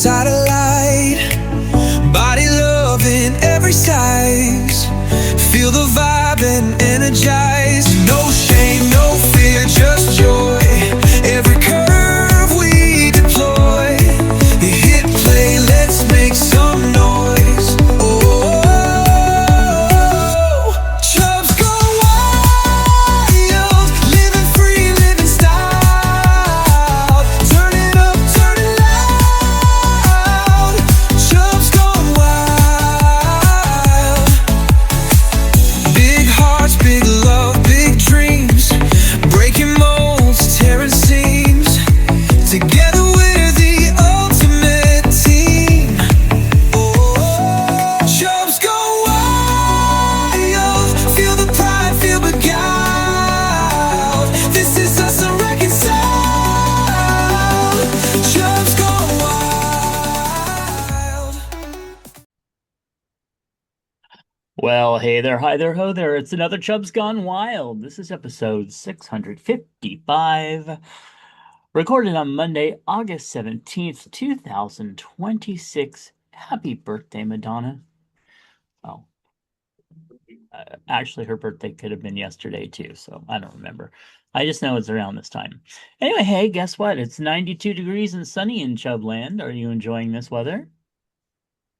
satellite. Body love in every size. Feel the vibe and energize. No shame, no fear, just joy. Every curve we deploy. Hit play, let's make some noise. Oh, Chubs go wild. Living free, living style. Turn it up, turn it loud. Chubs gone wild. Big hearts, big love, big dreams. Breaking molds, tearing seams. Together we're the ultimate team. Oh, Chubs go wild. Feel the pride, feel beguiled. This is us unreconciled. Chubs go wild. Well, hey there, hi there, ho there. It's another Chubs Gone Wild. This is episode 655, recorded on Monday, August 17th, 2026. Happy birthday, Madonna. Oh, actually, her birthday could have been yesterday, too, so I don't remember. I just know it's around this time. Anyway, hey, guess what? It's 92 degrees and sunny in Chubland. Are you enjoying this weather?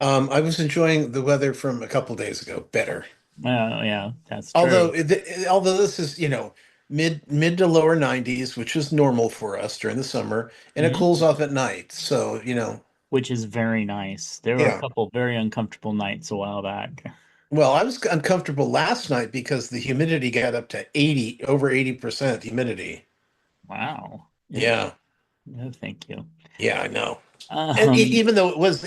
I was enjoying the weather from a couple days ago better. Oh, yeah, that's Although true. although this is, mid to lower 90s, which is normal for us during the summer, and it cools Mhm. off at night. So, Which is very nice. There were a yeah. couple very uncomfortable nights a while back. Well, I was uncomfortable last night because the humidity got up to 80, over 80% humidity. Wow. Yeah. No, thank you. Yeah, I know. And Um, even though it was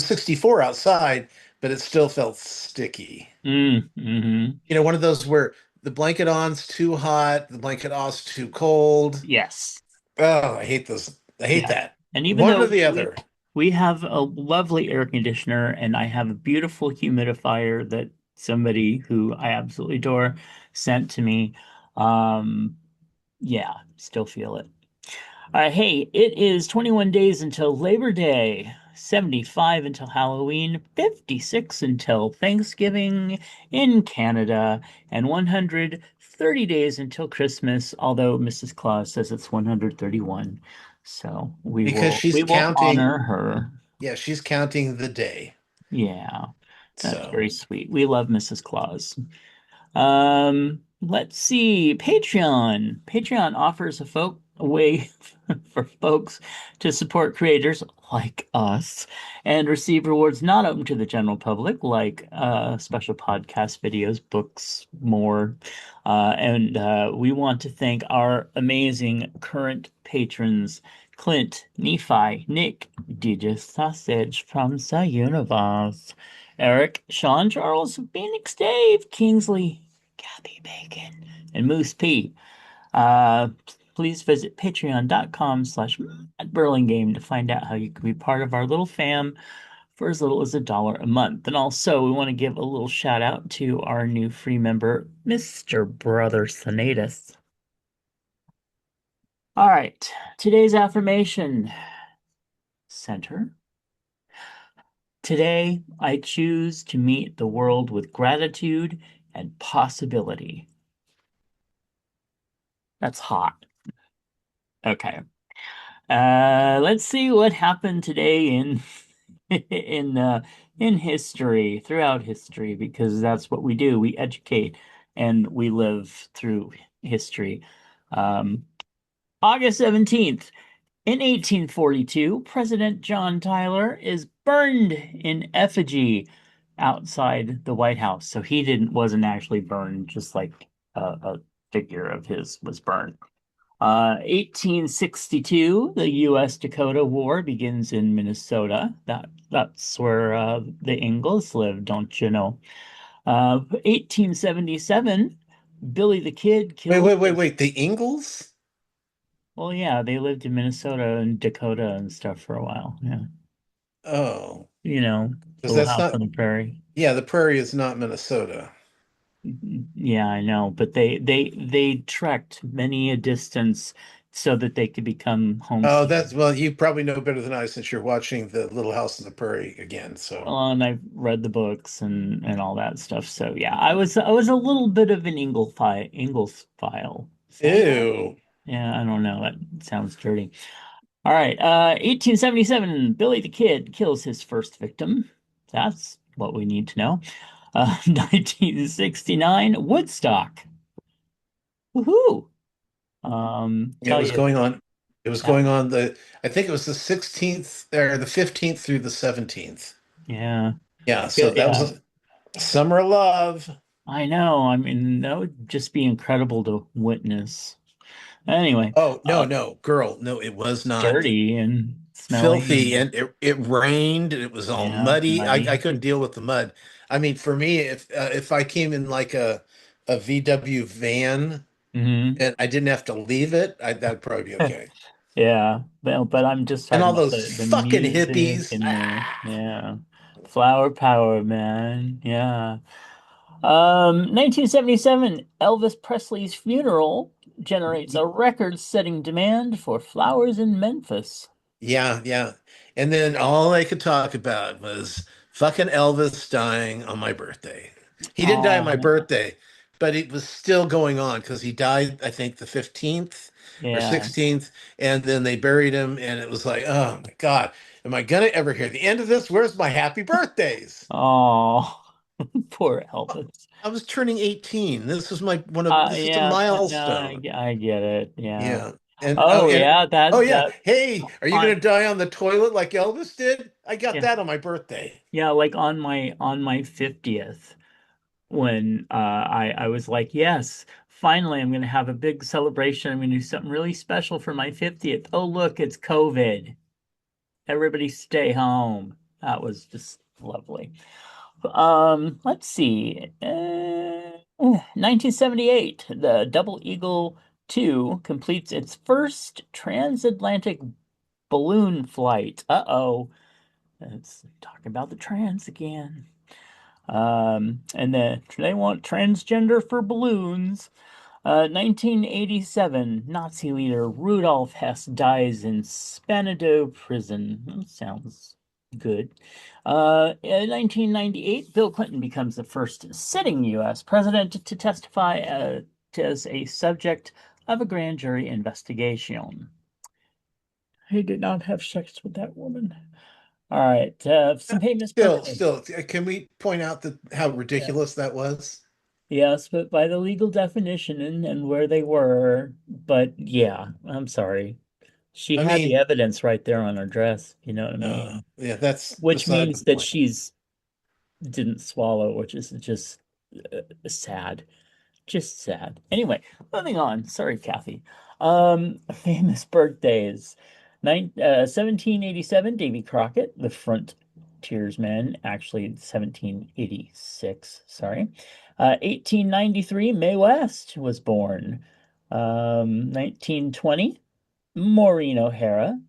64 outside, but it still felt sticky. mm-hmm. One of those where the blanket on's too hot, the blanket off's too cold. Yes. Oh, I hate those. I hate Yeah. that. And even One or though the we other. we have a lovely air conditioner and I have a beautiful humidifier that somebody who I absolutely adore sent to me, um, yeah, still feel it. Hey, it is 21 days until Labor Day, 75 until Halloween, 56 until Thanksgiving in Canada, and 130 days until Christmas, although Mrs. Claus says it's 131. So we Because will she's we will counting. honor her. Yeah, she's counting the day. Yeah, that's So very sweet. We love Mrs. Claus. Let's see. Patreon. Patreon offers a way for folks to support creators like us and receive rewards not open to the general public, like special podcast videos, books, more. And we want to thank our amazing current patrons. Clint, Nephi, Nick, DJ Sausage from the Universe, Eric, Sean Charles, Phoenix Dave, Kingsley, Kathy Bacon, and Moose P. Uh, please visit patreon.com/Burlingame to find out how you can be part of our little fam for as little as $1 a month. And also, we want to give a little shout out to our new free member, Mr. Brother Sanatus. All right, today's affirmation center. Today, I choose to meet the world with gratitude and possibility. That's hot. Okay. Let's see what happened today in in uh, in history, throughout history, because that's what we do. We educate and we live through history. Um, August 17th, in 1842, President John Tyler is burned in effigy outside the White House. So he wasn't actually burned, just like a figure of his was burned. 1862, the U.S. Dakota War begins in Minnesota. That's where the Ingalls lived, don't you know? 1877, Billy the Kid wait, kills wait, wait, his. wait. The Ingalls? Well, yeah, they lived in Minnesota and Dakota and stuff for a while. Yeah, Oh, because little that's house not. on the prairie. Yeah, the prairie is not Minnesota. Yeah, I know, but they trekked many a distance so that they could become Oh, homestead. that's well, you probably know better than I since you're watching the Little House on the Prairie again. So, And I've read the books and all that stuff. So yeah, I was a little bit of an Ingalls file. Say that? ew. Yeah, I don't know. That sounds dirty. All right. 1877, Billy the Kid kills his first victim. That's what we need to know. 1969, Woodstock. Woohoo! It Tell was you going on. It was that. going on I think it was the 16th or the 15th through the 17th. Yeah. Yeah, so Good. that was Yeah. a summer of love. I know. I mean, that would just be incredible to witness. Anyway, Oh, no, uh, no, girl. No, it was not. dirty and smelly Filthy, and and it rained and it was all yeah, muddy. I muddy. couldn't deal with the mud. I mean, for me, if I came in like a VW van Hmm. and I didn't have to leave it, that'd probably be okay. Yeah, but I'm just And talking all about those the fucking music hippies. and the Ah! yeah, flower power, man. Yeah. 1977, Elvis Presley's funeral generates a record-setting demand for flowers in Memphis. Yeah, yeah. And then all I could talk about was fucking Elvis dying on my birthday. He didn't die on my Oh, birthday, but it was still going on because he died, I think, the 15th or yeah. 16th. And then they buried him. And it was like, oh my God, am I going to ever hear the end of this? Where's my happy birthdays? Oh, poor Elvis. I was turning 18. This is a Yeah, no, milestone. I get it. Yeah. Yeah. And Oh, yeah, oh that yeah. that Hey, are you gonna on die on the toilet like Elvis did? I got yeah. that on my birthday. Yeah, like on my 50th when I was like, yes, finally I'm gonna have a big celebration. I'm gonna do something really special for my 50th. Oh, look, it's COVID. Everybody stay home. That was just lovely. Let's see. 1978, the Double Eagle 2 completes its first transatlantic balloon flight. Uh-oh. Let's talk about the trans again. And they want transgender for balloons. 1987, Nazi leader Rudolf Hess dies in Spanido prison. That sounds good. In 1998, Bill Clinton becomes the first sitting U.S. president to testify as a subject of a grand jury investigation. He did not have sex with that woman. All right, some famous birthdays. Still, can we point out that how Yeah. ridiculous that was? Yes, but by the legal definition and where they were. But yeah, I'm sorry. She I had the mean, evidence right there on her dress, you know what I mean? yeah, that's Which beside the means that point. she's didn't swallow, which is just sad. Just sad. Anyway, moving on. Sorry, Kathy. Famous birthdays. 1787, Davy Crockett, the frontiersman. Actually, 1786. Sorry. 1893, Mae West was born. 1920, Maureen O'Hara.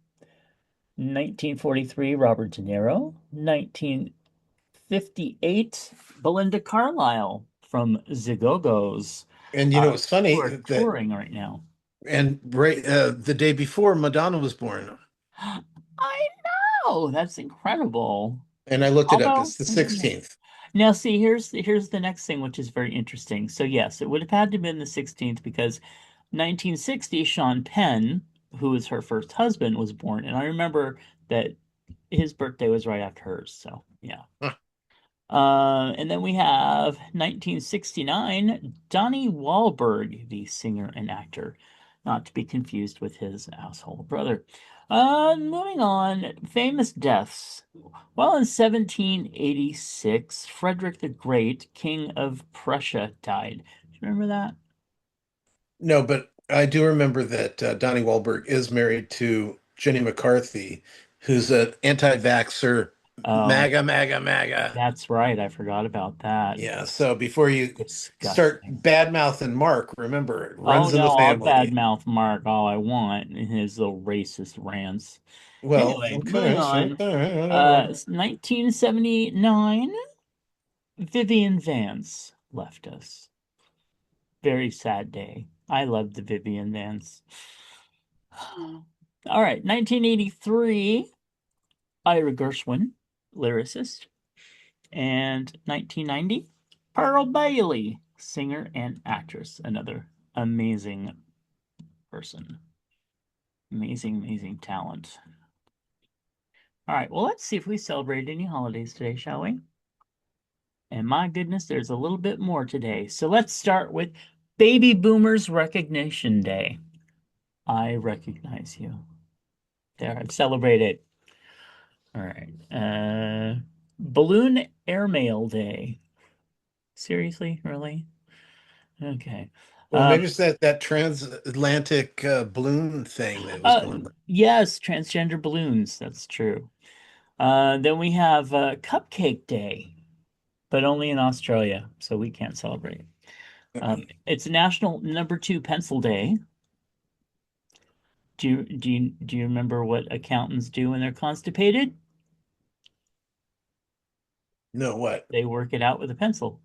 1943, Robert De Niro. 1958, Belinda Carlisle from Zigogos, And you know, it's who funny are that, touring right now. and right the day before Madonna was born, I know, that's incredible. and I looked it up. Although, It's the yeah. 16th. Now see, here's the next thing, which is very interesting. So yes, it would have had to have been the 16th because 1960, Sean Penn, who was her first husband, was born, and I remember that his birthday was right after hers. So yeah. Huh. And then we have 1969, Donnie Wahlberg, the singer and actor, not to be confused with his asshole brother. Moving on, famous deaths. Well, in 1786, Frederick the Great, King of Prussia, died. Do you remember that? No, but I do remember that Donnie Wahlberg is married to Jenny McCarthy, who's an anti-vaxxer, Oh, MAGA, MAGA, MAGA. that's right. I forgot about that. Yeah, so before you start Disgusting. bad-mouthing Mark, remember, it Oh runs in the no, I'll family. badmouth Mark all I want in his little racist rants. Well, Anyway, moving okay, on. okay. 1979, Vivian Vance left us. Very sad day. I loved the Vivian Vance. All right, 1983, Ira Gershwin, lyricist, and 1990, Pearl Bailey, singer and actress, another amazing person. Amazing, amazing talent. All right, well, let's see if we celebrate any holidays today, shall we? And my goodness, there's a little bit more today. So let's start with Baby Boomers Recognition Day. I recognize you. There, I've celebrated. All right. Balloon Airmail Day. Seriously? Really? Okay. Well, Um, maybe it's that transatlantic balloon thing that was going on. yes, transgender balloons. That's true. Then we have Cupcake Day, but only in Australia, so we can't celebrate. It's National Number Two Pencil Day. Do you remember what accountants do when they're constipated? No, what? They work it out with a pencil.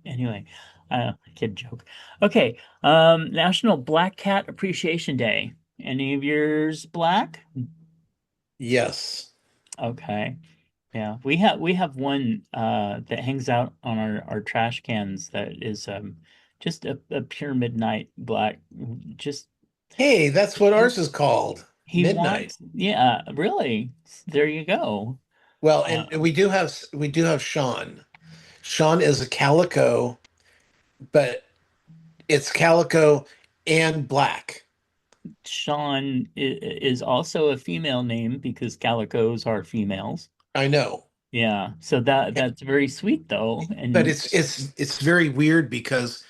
Anyway, kid joke. Okay, National Black Cat Appreciation Day. Any of yours black? Yes. Okay. Yeah, we have one that hangs out on our trash cans that is just a pure midnight black. Just Hey, that's what ours is called. he Midnight. wants, yeah, really. There you go. Well, and Uh, we do have Sean. Sean is a calico, but it's calico and black. Sean is also a female name because calicos are females. I know. Yeah, so that's very sweet though. But And it's very weird because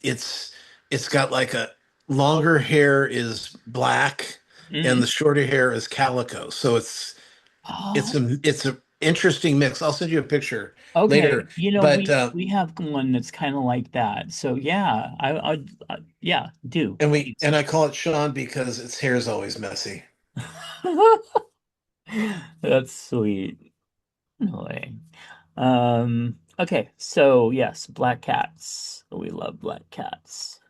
it's got like a longer hair is black and the mm, shorter hair is calico. So it's oh, a interesting mix. I'll send you a picture okay. later. But We have one that's kind of like that. So yeah, yeah, do and please. I call it Sean because its hair is always messy. That's sweet. No way. Okay, so yes, black cats. We love black cats.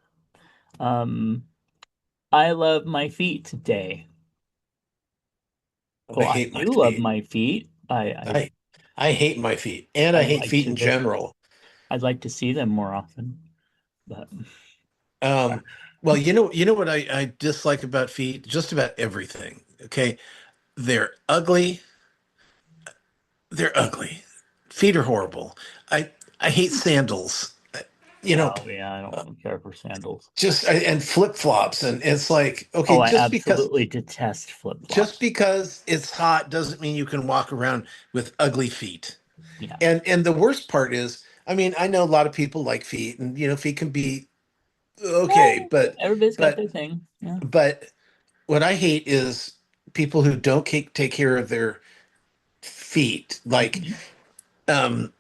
Um, I love my feet day. I Well, I hate my do love feet. my feet. I I hate my feet and I I'd hate like feet to in general. I'd like to see them more often. But Um, well, you know what I dislike about feet? Just about everything. Okay. They're ugly. They're ugly. Feet are horrible. I hate sandals. You know, oh yeah, I don't care for sandals. and flip-flops and it's like, Oh, okay, I absolutely detest just flip-flops. because it's hot doesn't mean you can walk around with ugly feet. Yeah. And the worst part is, I mean, I know a lot of people like feet and feet can be okay, Yeah, but everybody's got but their thing. Yeah. but what I hate is people who don't take care of their feet. Like Mhm. um,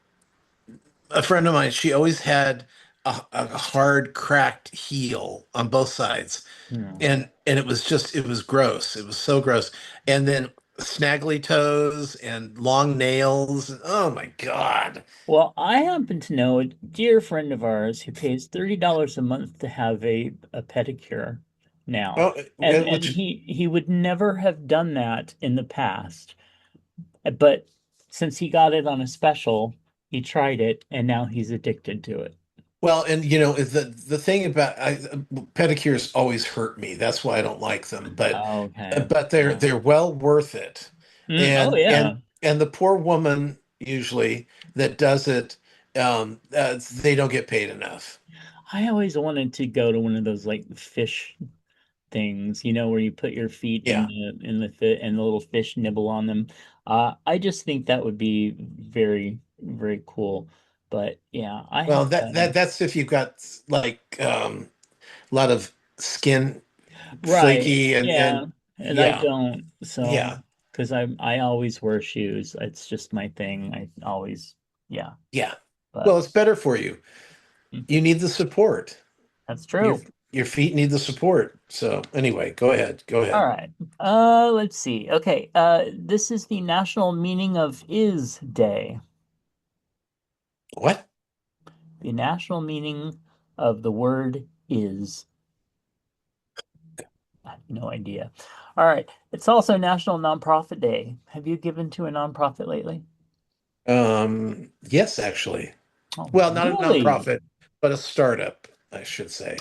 a friend of mine, she always had a hard, cracked heel on both sides, Hmm. and it was gross. It was so gross. And then snaggly toes and long nails. Oh my God. Well, I happen to know a dear friend of ours who pays $30 a month to have a pedicure now. Oh, And which he would never have done that in the past. But since he got it on a special, he tried it and now he's addicted to it. well, and the thing about pedicures always hurt me. That's why I don't like them. But Okay. but they're Yeah. they're well worth it. Oh And yeah. and and the poor woman usually that does it, they don't get paid enough. I always wanted to go to one of those like fish things, where you put your feet in Yeah. the fit and the little fish nibble on them. I just think that would be very, very cool. But yeah, I Well, have that's if you've got like a lot of skin right. flaky Yeah. and And I yeah, don't, so yeah, because I always wear shoes. It's just my thing. I always, yeah. yeah. Well, But it's better for you. You need the support. that's Your true. your feet need the support. So anyway, go ahead. Go All ahead. right. Let's see. Okay. This is the National Meaning of Is Day. What? The national meaning of the word is. I have no idea. All right. It's also National Nonprofit Day. Have you given to a nonprofit lately? Yes, actually. Oh, Well, not a really? nonprofit, but a startup, I should say.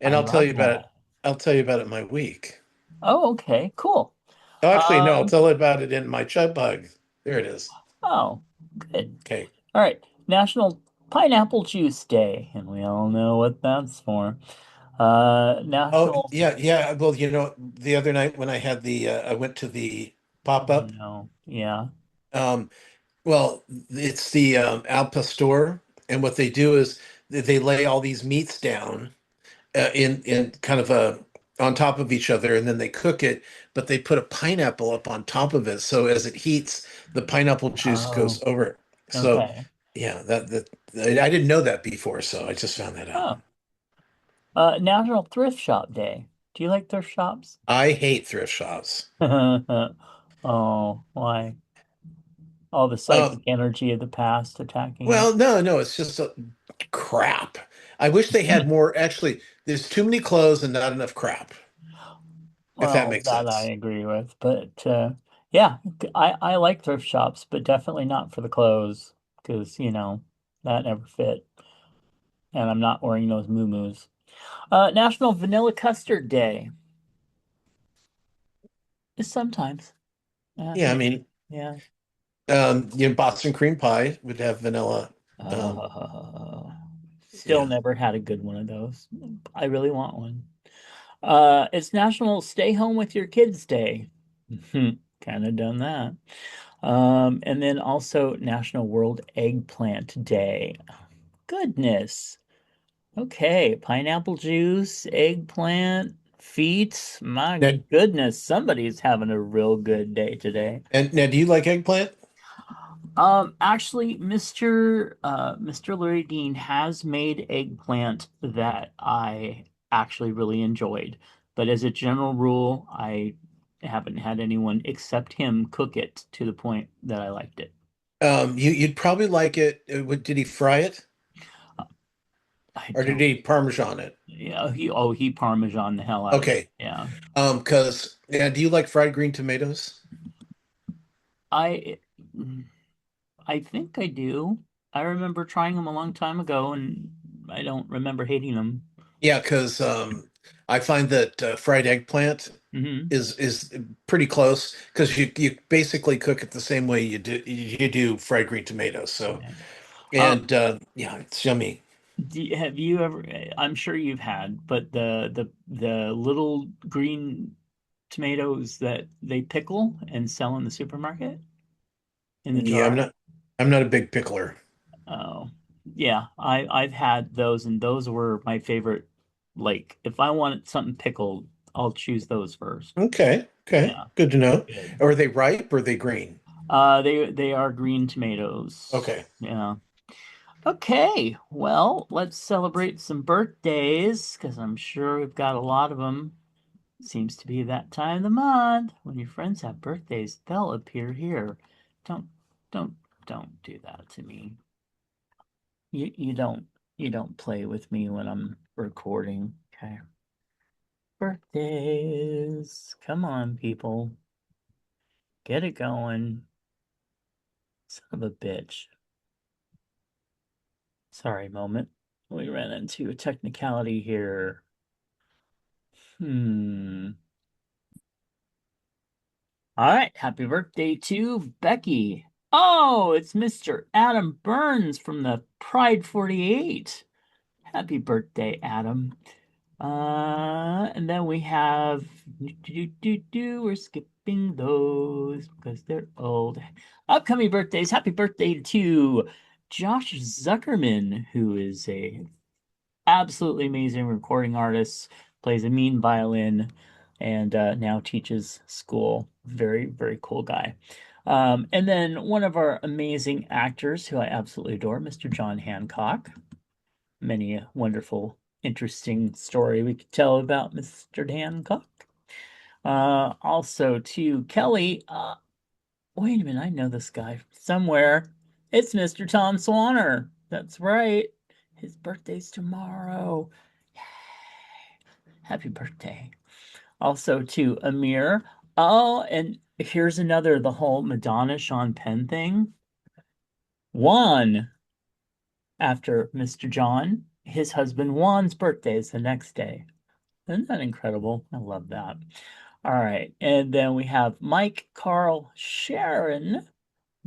And I I'll tell love you about it. that. I'll tell you about it in my week. Oh, okay, cool. Oh, actually, no, I'll Um, tell you about it in my Chub Bug. There it is. oh, good. Okay. All right. National Pineapple Juice Day, and we all know what that's for. Oh, National, yeah, yeah. Well, the other night when I had I went to the oh pop-up. no, yeah. Um, well, it's the Al Pastor, and what they do is they lay all these meats down in kind of a on top of each other, and then they cook it, but they put a pineapple up on top of it, so as it heats, the pineapple juice goes Oh, over it. So, okay. yeah, that I didn't know that before, so I just found that out. Oh, National Thrift Shop Day. Do you like thrift shops? I hate thrift shops. Oh, why? All the Um, psychic energy of the past attacking you. well, no, no, it's just crap. I wish they had more. Actually, there's too many clothes and not enough crap, if that Well, makes that I sense. agree with, but yeah, I like thrift shops, but definitely not for the clothes because that never fit, and I'm not wearing those moo-moos. National Vanilla Custard Day is sometimes. Yeah, I mean, Yeah. Boston cream pie would have vanilla. Um, Uh, Still yeah. never had a good one of those. I really want one. It's National Stay Home with Your Kids Day. Kind of done that. And then also National World Eggplant Day. Goodness. Okay, pineapple juice, eggplant, feet. My Now, goodness, somebody's having a real good day today. and now, do you like eggplant? Actually, Mr. Larry Dean has made eggplant that I actually really enjoyed. But as a general rule, I haven't had anyone except him cook it to the point that I liked it. You'd probably like it. Did he fry it, I or did don't, he Parmesan it? yeah, he Parmesan the hell out of it. Okay. Yeah. Because yeah, do you like fried green tomatoes? I I think I do. I remember trying them a long time ago and I don't remember hating them. Yeah, because I find that fried eggplant Hmm. is pretty close because you basically cook it the same way you do fried green tomatoes. So Yeah. and yeah, it's yummy. Have you ever? I'm sure you've had, but the little green tomatoes that they pickle and sell in the supermarket in the Yeah, jar. I'm not a big pickler. Oh, yeah. I've had those, and those were my favorite. Like, if I wanted something pickled, I'll choose those first. Okay, okay, Yeah, good to they're know. good. Are they ripe or are they green? They are green tomatoes. Okay. Yeah. Okay, well, let's celebrate some birthdays because I'm sure we've got a lot of them. Seems to be that time of the month when your friends have birthdays, they'll appear here. Don't, don't, don't do that to me. You don't play with me when I'm recording. Okay. Birthdays. Come on, people. Get it going. Son of a bitch. Sorry, moment. We ran into a technicality here. Hmm. All right, happy birthday to Becky. Oh, it's Mr. Adam Burns from the Pride 48. Happy birthday, Adam. And then we have we're skipping those because they're old. Upcoming birthdays. Happy birthday to Josh Zuckerman, who is a absolutely amazing recording artist, plays a mean violin, and now teaches school. Very, very cool guy. And then one of our amazing actors who I absolutely adore, Mr. John Hancock. Many a wonderful, interesting story we could tell about Mr. Hancock. Also to Kelly. Wait a minute, I know this guy somewhere. It's Mr. Tom Swanner. That's right. His birthday's tomorrow. Yay. Happy birthday. Also to Amir. Oh, and here's another, the whole Madonna Sean Penn thing. Juan, after Mr. John, his husband Juan's birthday is the next day. Isn't that incredible? I love that. All right. And then we have Mike, Carl, Sharon,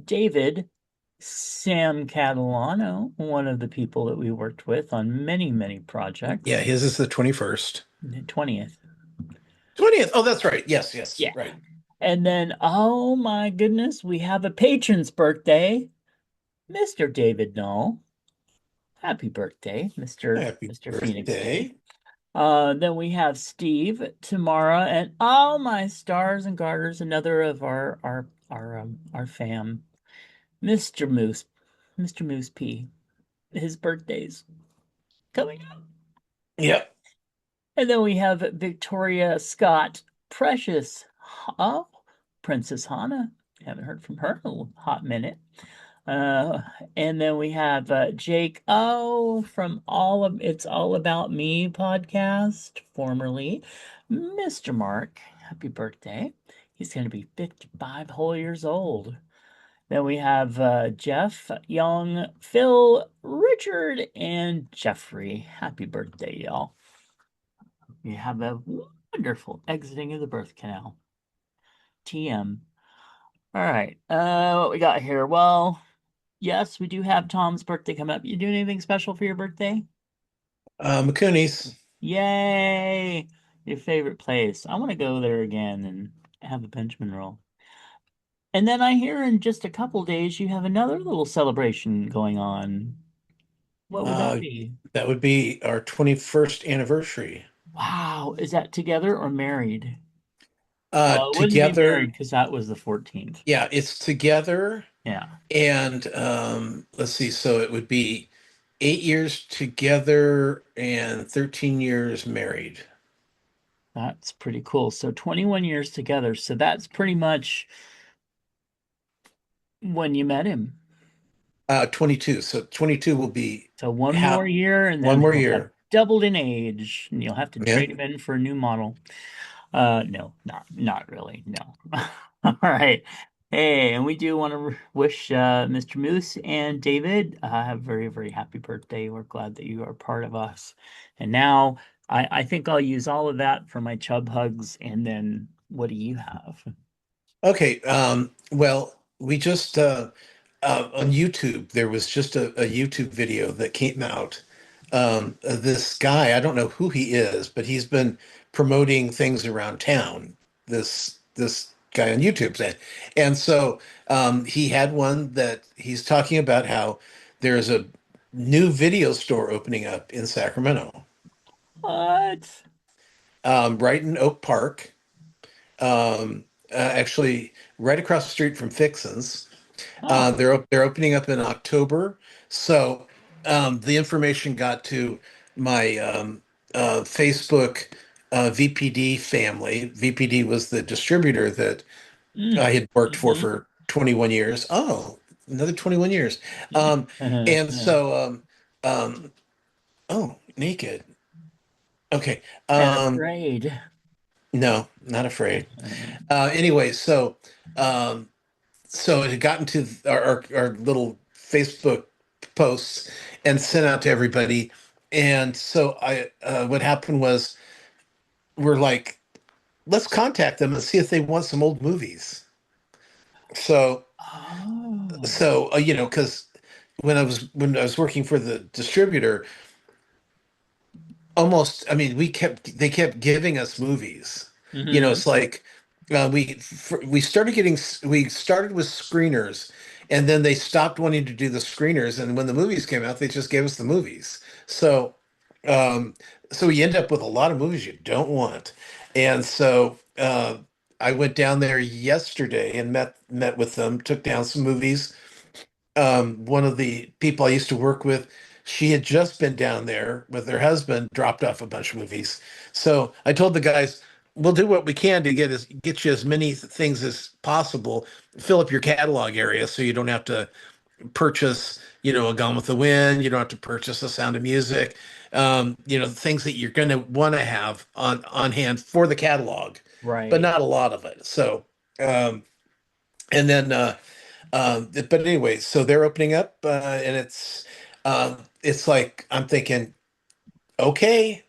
David, Sam Catalano, one of the people that we worked with on many, many Yeah, projects. his is the 21st. 20th. 20th. Oh, that's right. Yes, yes, Yeah. right. And then, oh my goodness, we have a patron's birthday, Mr. David Null. Happy birthday, Mr. Happy Mr. Phoenix Day. birthday. Then we have Steve, Tamara, and all my stars and garters, another of our fam, Mr. Moose, Mr. Moose P. His birthday's coming up. Yep. And then we have Victoria Scott, Precious, oh, Princess Hannah. Haven't heard from her in a hot minute. Uh, and then we have Jake O from All of It's All About Me podcast, formerly Mr. Mark. Happy birthday. He's going to be 55 whole years old. Then we have Jeff, Young, Phil, Richard, and Jeffrey. Happy birthday, y'all. You have a wonderful exiting of the birth canal. TM. All right. What we got here? Well, yes, we do have Tom's birthday coming up. You doing anything special for your birthday? McCooney's. Yay! Your favorite place. I want to go there again and have a Benjamin roll. And then I hear in just a couple days you have another little celebration going on. What would that Uh, be? that would be our 21st anniversary. Wow, is that together or married? Well, it wouldn't be married Together, because that was the 14th. yeah, it's together. Yeah, And let's see, so it would be 8 years together and 13 years married. that's pretty cool. So 21 years together. So that's pretty much when you met him. 22. So 22 will be So one half, more year, and one then more he'll have year. doubled in age, and you'll have to Yeah. trade him in for a new model. No, not really. No. All right. Hey, and we do want to wish Mr. Moose and David a very, very happy birthday. We're glad that you are part of us. And now I think I'll use all of that for my chub hugs. And then what do you have? Okay. Well, we just on YouTube, there was just a YouTube video that came out. This guy, I don't know who he is, but he's been promoting things around town. This guy on YouTube said, and so he had one that he's talking about how there's a new video store opening up in Sacramento, What? right in Oak Park, actually right across the street from Fixin's. Oh. They're opening up in October, so the information got to my Facebook VPD family. VPD was the distributor that I Mm. had worked Hmm. for 21 years. Oh, another 21 years. Um, and so, oh, naked. Okay. And Um, afraid. no, not afraid. Uh, Anyway, so it had gotten to our little Facebook posts and sent out to everybody. And so I what happened was we're like, let's contact them and see if they want some old movies. So oh. because when I was working for the distributor, almost, I mean, they kept giving us movies. Hmm. It's like we started with screeners, and then they stopped wanting to do the screeners, and when the movies came out, they just gave us the movies. Um so we end up with a lot of movies you don't want. And so I went down there yesterday and met with them, took down some movies. One of the people I used to work with, she had just been down there with her husband, dropped off a bunch of movies. So I told the guys, we'll do what we can to get you as many things as possible, fill up your catalog area so you don't have to purchase, a Gone with the Wind. You don't have to purchase The Sound of Music. Things that you're going to want to have on hand for the catalog, but Right. not a lot of it. So, um, and then, but anyway, so they're opening up, and it's like I'm thinking, okay,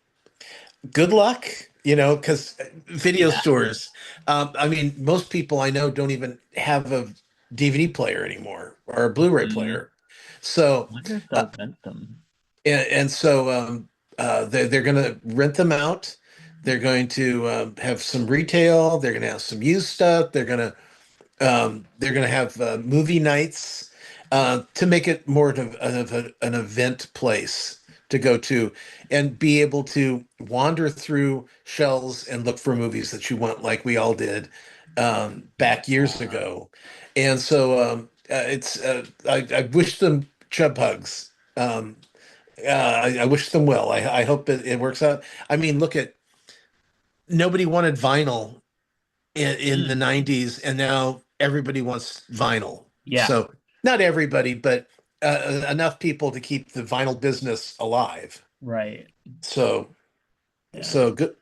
good luck, because video Yeah. stores. I mean, most people I know don't even have a DVD player anymore or a Blu-ray Mm, player. So, wonder if uh, they'll rent them. and so they're going to rent them out. They're going to have some retail. They're going to have some used stuff. They're going to have movie nights to make it more an event place to go to and be able to wander through shelves and look for movies that you want, like we all did back years Yeah. ago. And so I wish them chub hugs. I wish them well. I hope it works out. I mean, look at nobody wanted vinyl in the Mm, 90s, and now everybody wants vinyl. yeah. So not everybody, but enough people to keep the vinyl business alive. Right. So Yeah. so good.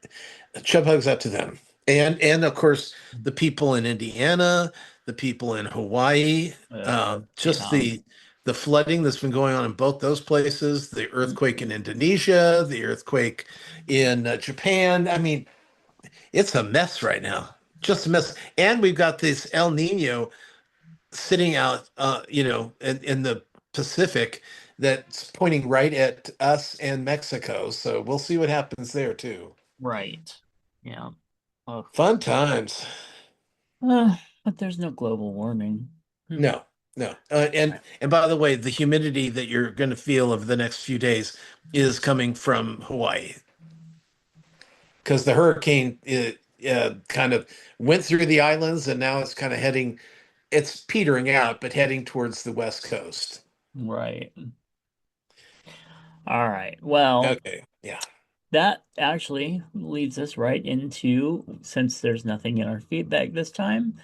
Chub hugs up to them. And of course the people in Indiana, the people in Hawaii, just Yeah. the flooding that's been going on in both those places, the earthquake in Mhm. Indonesia, the earthquake in Japan. I mean, it's a mess right now. Just a mess. And we've got this El Nino sitting out, in the Pacific that's pointing right at us and Mexico. So we'll see what happens there too. Right. Yeah. Oh. Fun times. But there's no global warming. Hmm. No, no. And by the way, the humidity that you're going to feel over the next few days is coming from Hawaii because the hurricane kind of went through the islands and now it's kind of heading. It's petering out, but heading towards the west coast. Right. All right. Well, Okay. Yeah. that actually leads us right into, since there's nothing in our feedback this time,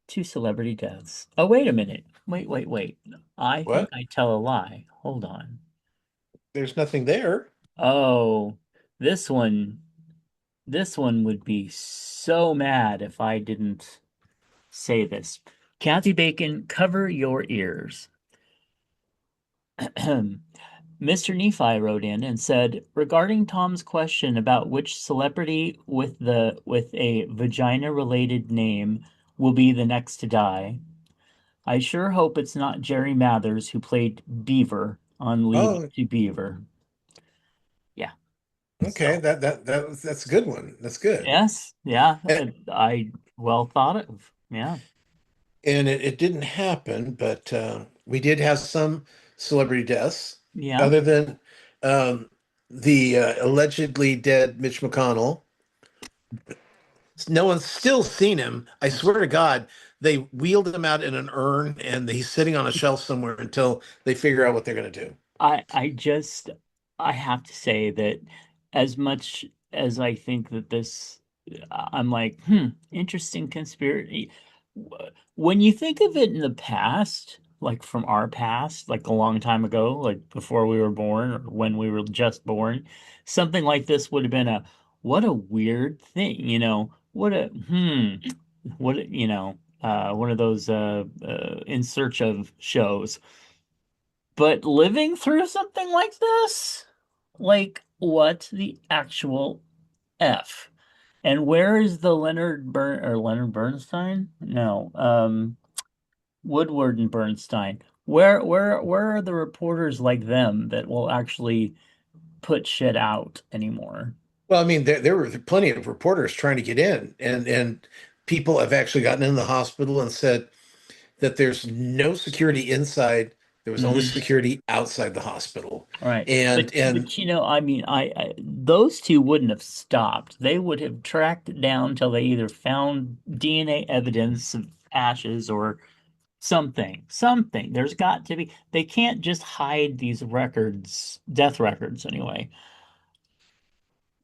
to celebrity deaths. Oh, wait a minute. Wait. I think What? I tell a lie. Hold on. There's nothing there. Oh, this one, this one would be so mad if I didn't say this. Kathy Bacon, cover your ears. Mr. Nephi wrote in and said, regarding Tom's question about which celebrity with a vagina related name will be the next to die, I sure hope it's not Jerry Mathers who played Beaver on Leave It Oh, to Beaver. Yeah. okay. So, That's a good one. That's good. yes, yeah, And, I well thought of. Yeah. and it didn't happen, but we did have some celebrity deaths Yeah. other than um, the allegedly dead Mitch McConnell. No one's still seen him. I swear to God, they wheeled him out in an urn and he's sitting on a shelf somewhere until they figure out what they're going to do. I just I have to say that as much as I think that this I'm like, interesting conspiracy. When you think of it in the past, like from our past, like a long time ago, like before we were born or when we were just born, something like this would have been a what a weird thing, what a what one of those in search of shows. But living through something like this? Like, what the actual F? And where is the Leonard Bernstein? No, Woodward and Bernstein. Where are the reporters like them that will actually put shit out anymore? Well, I mean, there were plenty of reporters trying to get in, and people have actually gotten in the hospital and said that there's no security inside. There was only Hmm. security outside the hospital, All right. and But I mean, I those two wouldn't have stopped. They would have tracked it down till they either found DNA evidence of ashes or something. Something. There's got to be. They can't just hide these records, death records anyway,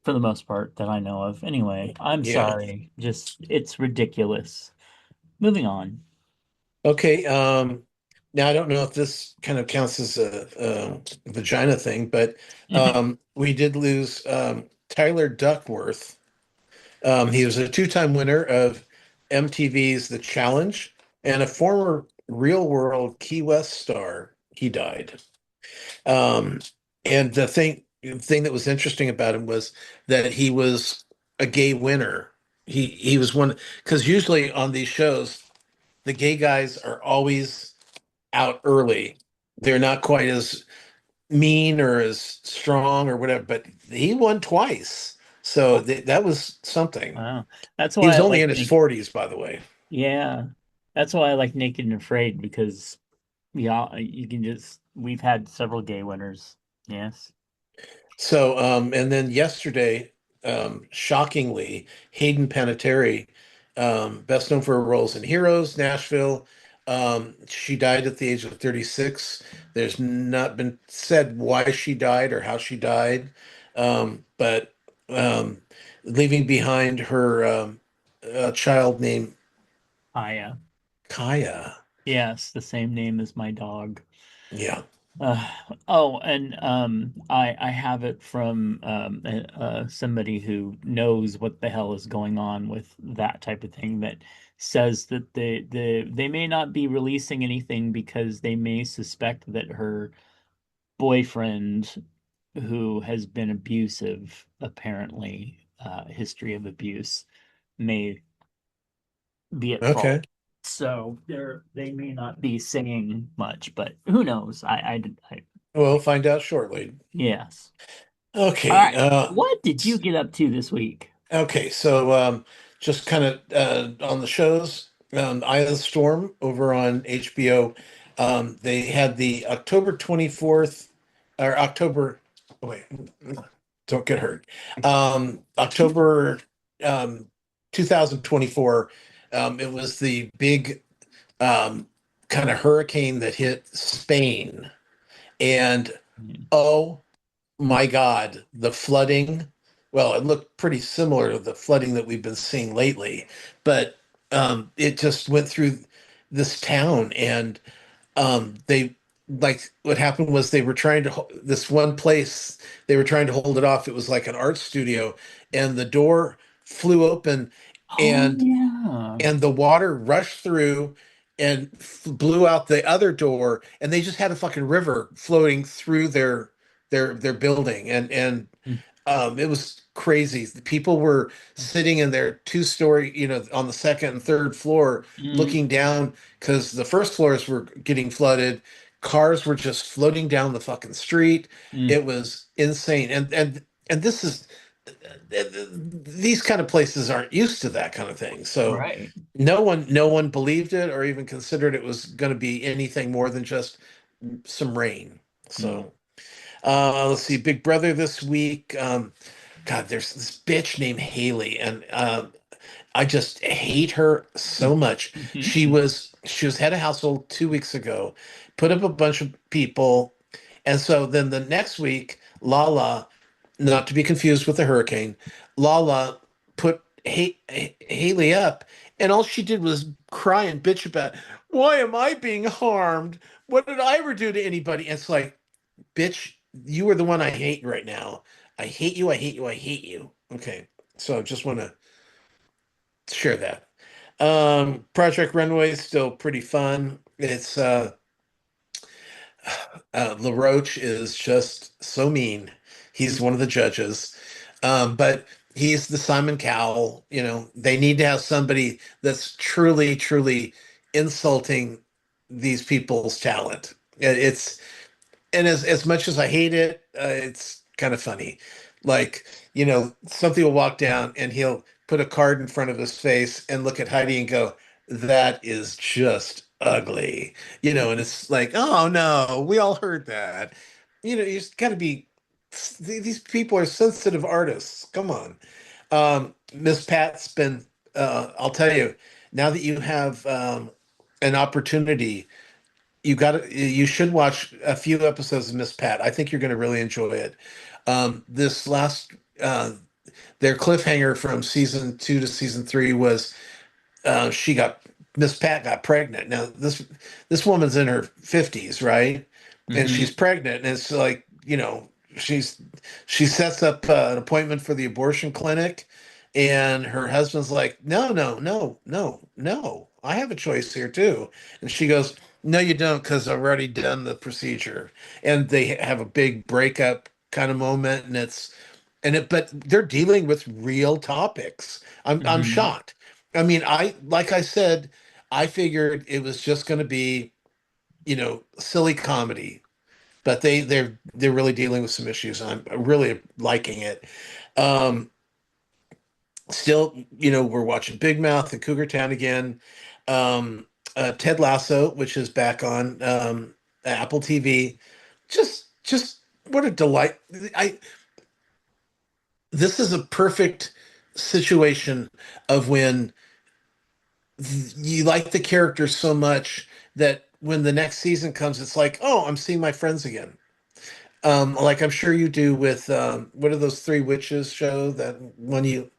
for the most part that I know of. Anyway, I'm yeah. sorry. Just it's ridiculous. Moving on. Okay. Now I don't know if this kind of counts as a vagina thing, but we did lose Tyler Duckworth. He was a two-time winner of MTV's The Challenge and a former Real World Key West star. He died. Um, and the thing that was interesting about him was that he was a gay winner. He was one because usually on these shows, the gay guys are always out early. They're not quite as mean or as strong or whatever, but he won twice. So that was something. Wow. That's He why was I only like in his Naked. 40s, by the way. Yeah. That's why I like Naked and Afraid because yeah, you can just we've had several gay winners. Yes. So, and then yesterday, shockingly, Hayden Panettiere, best known for her roles in Heroes, Nashville, she died at the age of 36. There's not been said why she died or how she died, but um, leaving behind her a child named Aya. Kaya. Yes, the same name as my dog. Yeah. Uh, oh, and I have it from somebody who knows what the hell is going on with that type of thing that says that they may not be releasing anything because they may suspect that her boyfriend, who has been abusive, apparently, history of abuse, may be at Okay. fault. So they may not be saying much, but who knows? We'll find out shortly. Yes. All Okay. right. What did you get up to this week? Okay, so just kind of on the shows, Eye of the Storm over on HBO. They had the October 24th or October, oh, wait, don't get hurt. October um, 2024. It was the big um, kind of hurricane that hit Spain. And Hmm. oh my God, the flooding. Well, it looked pretty similar to the flooding that we've been seeing lately, but it just went through this town, and they like what happened was they were trying to this one place they were trying to hold it off. It was like an art studio, and the door flew open, Oh and yeah. the water rushed through and blew out the other door, and they just had a fucking river floating through their building, and Mm, it was crazy. The people were sitting in their two-story, on the second and third floor, mm, looking down because the first floors were getting flooded. Cars were just floating down the fucking street. mm. It was insane, and this is these kind of places aren't used to that kind of thing. So Right. no one believed it or even considered it was going to be anything more than just some rain. Mm, So let's see, Big Brother this week. God, there's this bitch named Haley, and I just hate her mm, so much. mhm, She was head of household 2 weeks ago, put up a bunch of people, and so then the next week, Lala, not to be confused with the hurricane, Lala put Haley up, and all she did was cry and bitch about, why am I being harmed? What did I ever do to anybody? And it's like, bitch, you are the one I hate right now. I hate you. I hate you. I hate you. Okay, so just want to share that. Project Runway is still pretty fun. It's LaRoche is just so mean. He's mm, one of the judges. But he's the Simon Cowell. They need to have somebody that's truly, truly insulting these people's talent. It's and as much as I hate it, it's kind of funny. Like, something will walk down and he'll put a card in front of his face and look at Heidi and go, "That is just ugly." And it's like, "Oh no, we all heard that." You just got to be. These people are sensitive artists. Come on. Miss Pat's been. I'll tell you, now that you have an opportunity, you should watch a few episodes of Miss Pat. I think you're going to really enjoy it. This last their cliffhanger from season 2 to season 3 was she got Miss Pat got pregnant. Now this woman's in her 50s, right? And Mm-hmm. she's pregnant, and it's like, she's she sets up an appointment for the abortion clinic, and her husband's like, no, no, no, no, no. I have a choice here too. And she goes, no, you don't, because I've already done the procedure. And they have a big breakup kind of moment, but they're dealing with real topics. I'm Mm-hmm. shocked. I mean, like I said, I figured it was just going to be, silly comedy, but they're really dealing with some issues. I'm really liking it. Um, Still, we're watching Big Mouth and Cougar Town again. Um, Ted Lasso, which is back on Apple TV. Just what a delight. I This is a perfect situation of when you like the characters so much that when the next season comes, it's like, oh, I'm seeing my friends again. Like I'm sure you do with what are those Three Witches show that one you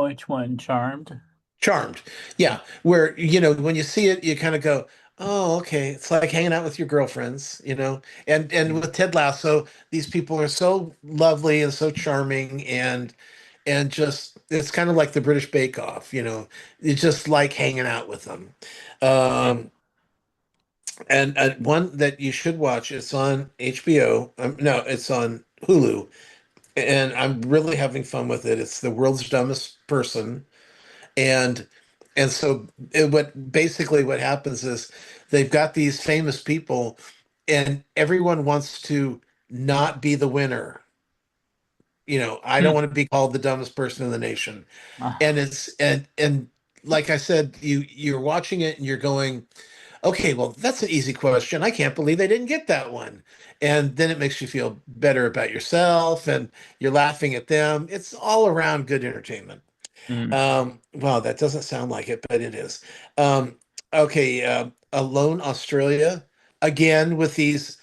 Which one? Charmed? Charmed. Yeah, where when you see it, you kind of go, oh, okay. It's like hanging out with your girlfriends. And with Ted Lasso, these people are so lovely and so charming and just it's kind of like the British Bake Off. You just like hanging out with them. Um, and one that you should watch, it's on HBO. No, it's on Hulu, and I'm really having fun with it. It's The World's Dumbest Person, and so what happens is they've got these famous people, and everyone wants to not be the winner. I don't Hmm. want to be called the dumbest person in the nation. And Ah, it's and like I said, you're watching it and you're going, okay, well, that's an easy question. I can't believe they didn't get that one. And then it makes you feel better about yourself and you're laughing at them. It's all around good entertainment. mm. Wow, that doesn't sound like it, but it is. Um, okay, Alone Australia, again with these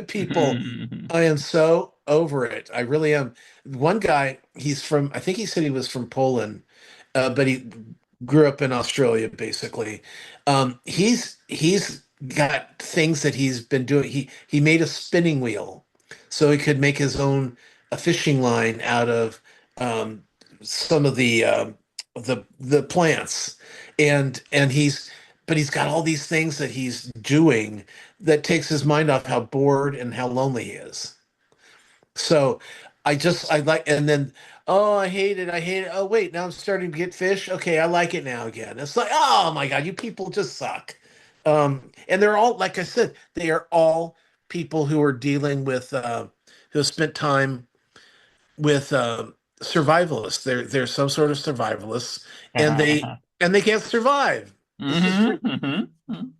people. I am so over it. I really am. One guy, I think he said he was from Poland, but he grew up in Australia, basically. He's got things that he's been doing. He made a spinning wheel so he could make his own a fishing line out of um, some of the plants, and he's got all these things that he's doing that takes his mind off how bored and how lonely he is. So I like, and then, oh, I hate it. I hate it. Oh, wait, now I'm starting to get fish. Okay, I like it now again. It's like, oh my God, you people just suck. And they're all, like I said, they are all people who are dealing with, who have spent time with survivalists. They're some sort of survivalists, and they can't survive. This is Mm-hmm. Mm-hmm.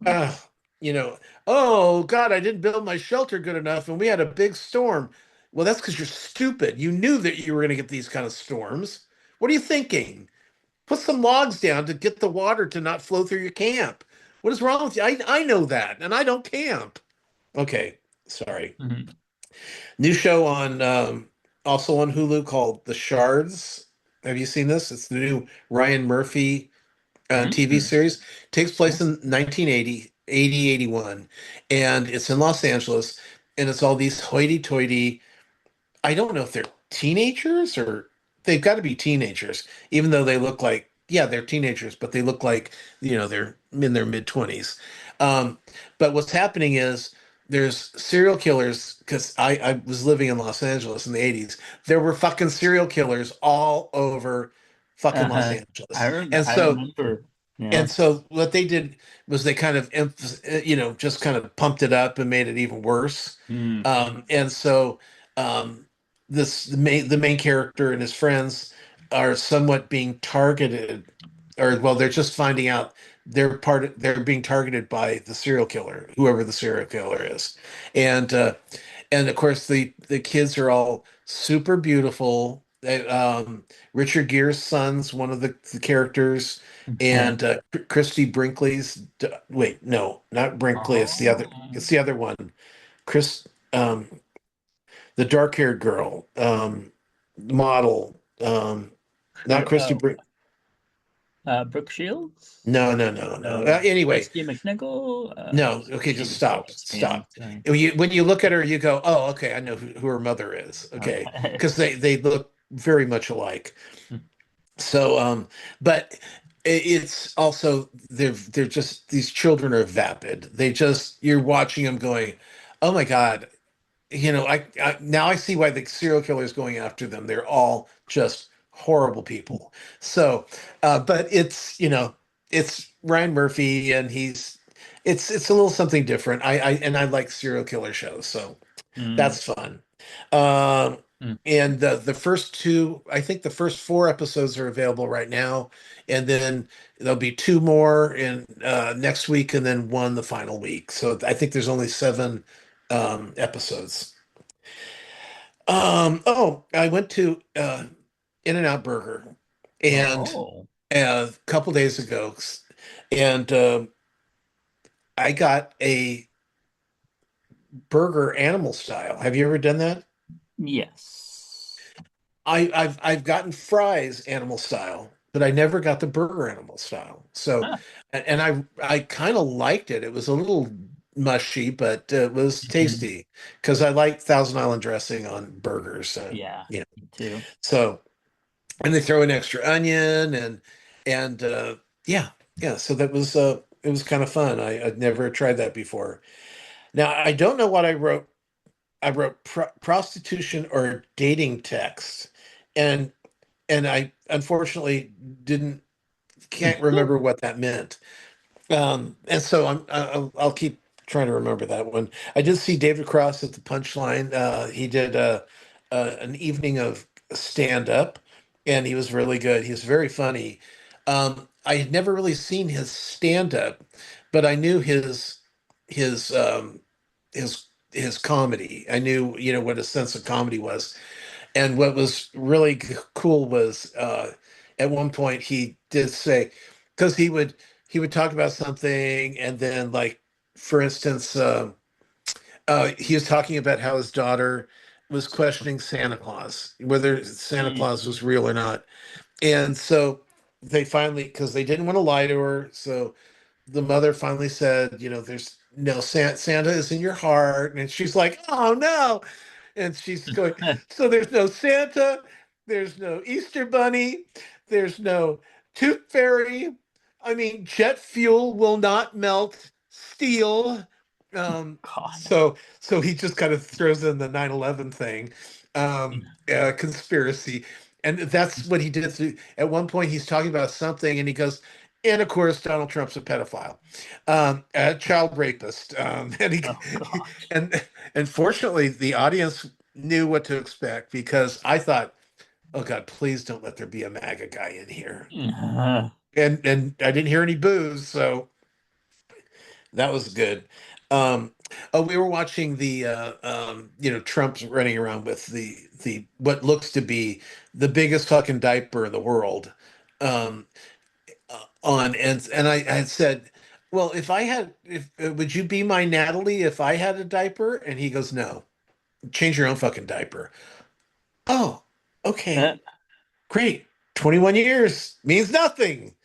uh, you know, oh God, I didn't build my shelter good enough and we had a big storm. Well, that's because you're stupid. You knew that you were going to get these kind of storms. What are you thinking? Put some logs down to get the water to not flow through your camp. What is wrong with you? I know that, and I don't camp. Okay, sorry. Mm-hmm. New show on also on Hulu called The Shards. Have you seen this? It's the new Ryan Murphy TV Mm-hmm. series. Takes place in 1980, 81, and it's in Los Angeles, and it's all these hoity-toity. I don't know if they're teenagers or they've got to be teenagers, even though they look like, yeah, they're teenagers, but they look like, they're in their mid 20s. Um, but what's happening is there's serial killers because I was living in Los Angeles in the 80s. There were fucking serial killers all over fucking Los Uh-huh. Angeles. I remember. Yeah. And so what they did was they kind of just kind of pumped it up and made it even worse. Mm. And so um, the main character and his friends are somewhat being targeted, or well, they're just finding out they're being targeted by the serial killer, whoever the serial killer is, and of course the kids are all super beautiful. Richard Gere's son's one of the characters, Okay. and Christy Brinkley's. Wait, no, not Brinkley. It's the other. Oh. It's the other one. Chris, the dark-haired girl, model. Not Christy Oh. Brink. Brooke Shields, No. Anyway, Christy McNichol, no. Okay, she just was a stop. lesbian. Stop. Sorry. When you look at her, you go, "Oh, okay, I know who her mother is." Okay, Okay. because they look very much alike. So, but it's also they're just these children are vapid. They just you're watching them going, "Oh my God." I now I see why the serial killer is going after them. They're all just horrible people. So, but it's Ryan Murphy, and it's a little something different. I like serial killer shows, so Mm, that's fun. Um, mm. and the first two, I think the first four episodes are available right now, and then there'll be two more in next week, and then one the final week. So I think there's only seven episodes. I went to In-N-Out Burger and Oh, a couple days ago, and I got a burger animal style. Have you ever done that? yes. I've gotten fries animal style, but I never got the burger animal style. So, Huh. and I kind of liked it. It was a little mushy, but it was Mhm. tasty because I like Thousand Island dressing on burgers. Yeah, Yeah. me too. So, and they throw an extra onion and yeah, yeah. So that was it was kind of fun. I'd never tried that before. Now I don't know what I wrote. I wrote prostitution or dating text, and I unfortunately didn't can't remember what that meant. And so I'll keep trying to remember that one. I did see David Cross at the Punchline. He did an evening of stand up, and he was really good. He was very funny. I had never really seen his stand up, but I knew his his comedy. I knew what his sense of comedy was. And what was really cool was at one point he did say, because he would talk about something, and then like for instance, he was talking about how his daughter was questioning Santa Claus, whether Santa Claus Mhm. was real or not. And so they finally, because they didn't want to lie to her, so the mother finally said, there's no Santa is in your heart, and she's like, oh no, and she's going, so there's no Santa, there's no Easter Bunny, there's no Tooth Fairy. I mean, jet fuel will not melt steel. God. So he just kind of throws in the 9/11 thing, conspiracy. And that's what he did. At one point, he's talking about something, and he goes, and of course, Donald Trump's a pedophile, a child rapist, and Oh gosh. and fortunately, the audience knew what to expect because I thought, oh God, please don't let there be a MAGA guy in here, and I didn't hear any boos, so that was good. Um, oh, we were watching the Trump's running around with the what looks to be the biggest fucking diaper in the world. Um, on and I had said, well, if would you be my Natalie if I had a diaper? And he goes, no, change your own fucking diaper. Oh, okay, Uh, great. 21 years means nothing.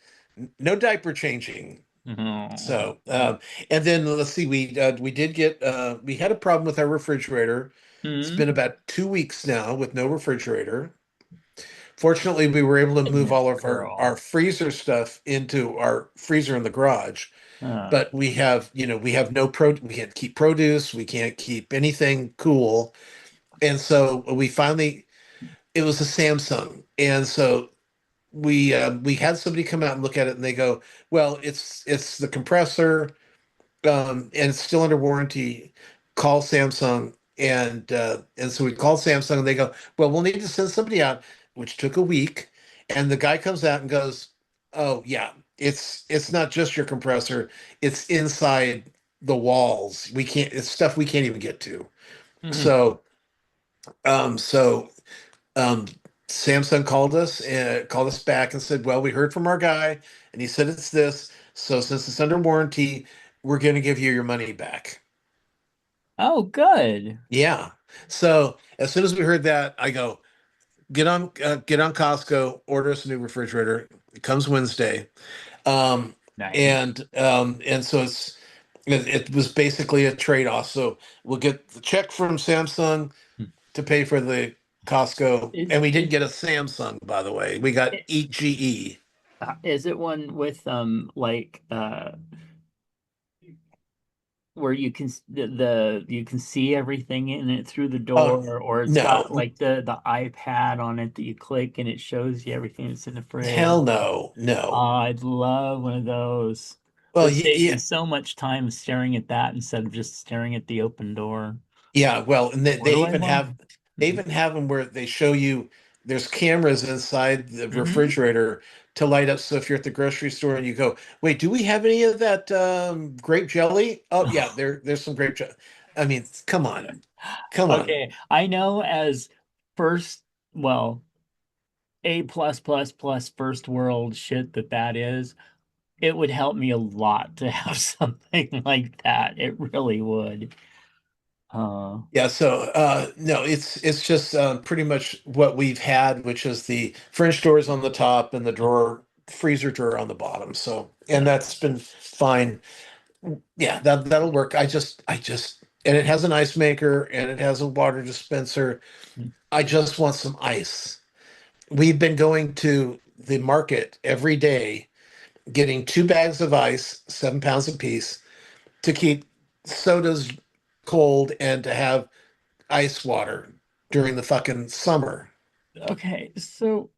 No diaper changing. oh. So, and then let's see, we did get we had a problem with our refrigerator. It's been Hmm. about 2 weeks now with no refrigerator. Fortunately, we were able to move Goodness, all of our girl. freezer stuff into our freezer in the garage. Uh, But we have no we can't keep produce, we can't keep anything cool. And so we finally it was a Samsung. And so we had somebody come out and look at it, and they go, well, it's the compressor, and it's still under warranty. Call Samsung. And so we called Samsung, and they go, well, we'll need to send somebody out, which took a week. And the guy comes out and goes, oh yeah, it's not just your compressor, it's inside the walls. It's stuff we can't even get to. mhm. So um Samsung called us back and said, well, we heard from our guy, and he said it's this. So since it's under warranty, we're going to give you your money back. Oh, good. Yeah. So as soon as we heard that, I go, get on Costco, order us a new refrigerator. It comes Wednesday. Um, Nice. and so it was basically a trade-off. So we'll get the check from Samsung to pay for the Costco, and Is we didn't is get a Samsung, by the way. We got it EGE. is it one with like where you can you can see everything in it through the Oh door, or it's no, got like the iPad on it that you click and it shows you everything that's in the hell fridge? no, Oh, no. I'd love one of those. Well, Would save me yeah, so much time staring at that instead of just staring at the open door. yeah. Well, and What do I want? they even have them where they show you there's cameras inside the Mm-hmm. refrigerator to light up. So if you're at the grocery store and you go, wait, do we have any of that grape jelly? Oh yeah, there's some grape jelly. I mean, come on, come on. Okay, I know as first, well, A plus first world shit that is, it would help me a lot to have something like that. It really would. Uh, Yeah, so no, it's just pretty much what we've had, which is the French doors on the top and the drawer, freezer drawer on the bottom. So, and that's been fine. Yeah, that'll work. And it has an ice maker and it has a water dispenser. I just want some ice. We've been going to the market every day, getting 2 bags of ice, 7 pounds apiece, to keep sodas cold and to have ice water during the fucking summer. okay, so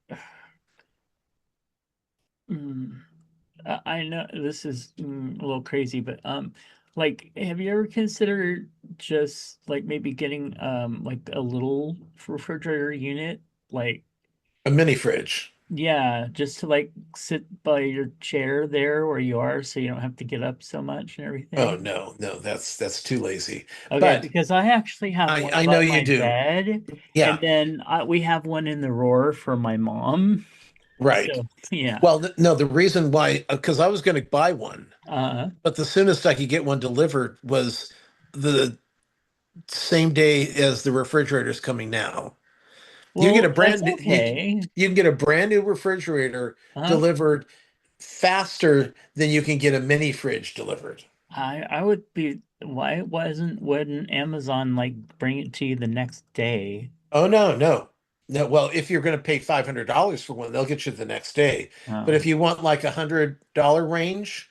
mm, I know this is a little crazy, but like, have you ever considered just like maybe getting like a little refrigerator unit? Like, A mini fridge. yeah, just to like sit by your chair there where you are so you don't have to get up so much and Oh everything. no, no, that's too lazy. Okay, But because I actually have one I know above you my do. bed, and Yeah, then we have one in the drawer for my mom. right. So yeah. Well, no, the reason why, because I was going to buy one, Uh, but the soonest I could get one delivered was the same day as the refrigerator's coming now. You can get a well, that's okay. you can get a brand new refrigerator Uh, delivered faster than you can get a mini fridge delivered. I would be. Why wouldn't Amazon like bring it to you the next day? Oh no, no. No, well, if you're going to pay $500 for one, they'll get you the next day. But Oh. if you want like $100 range,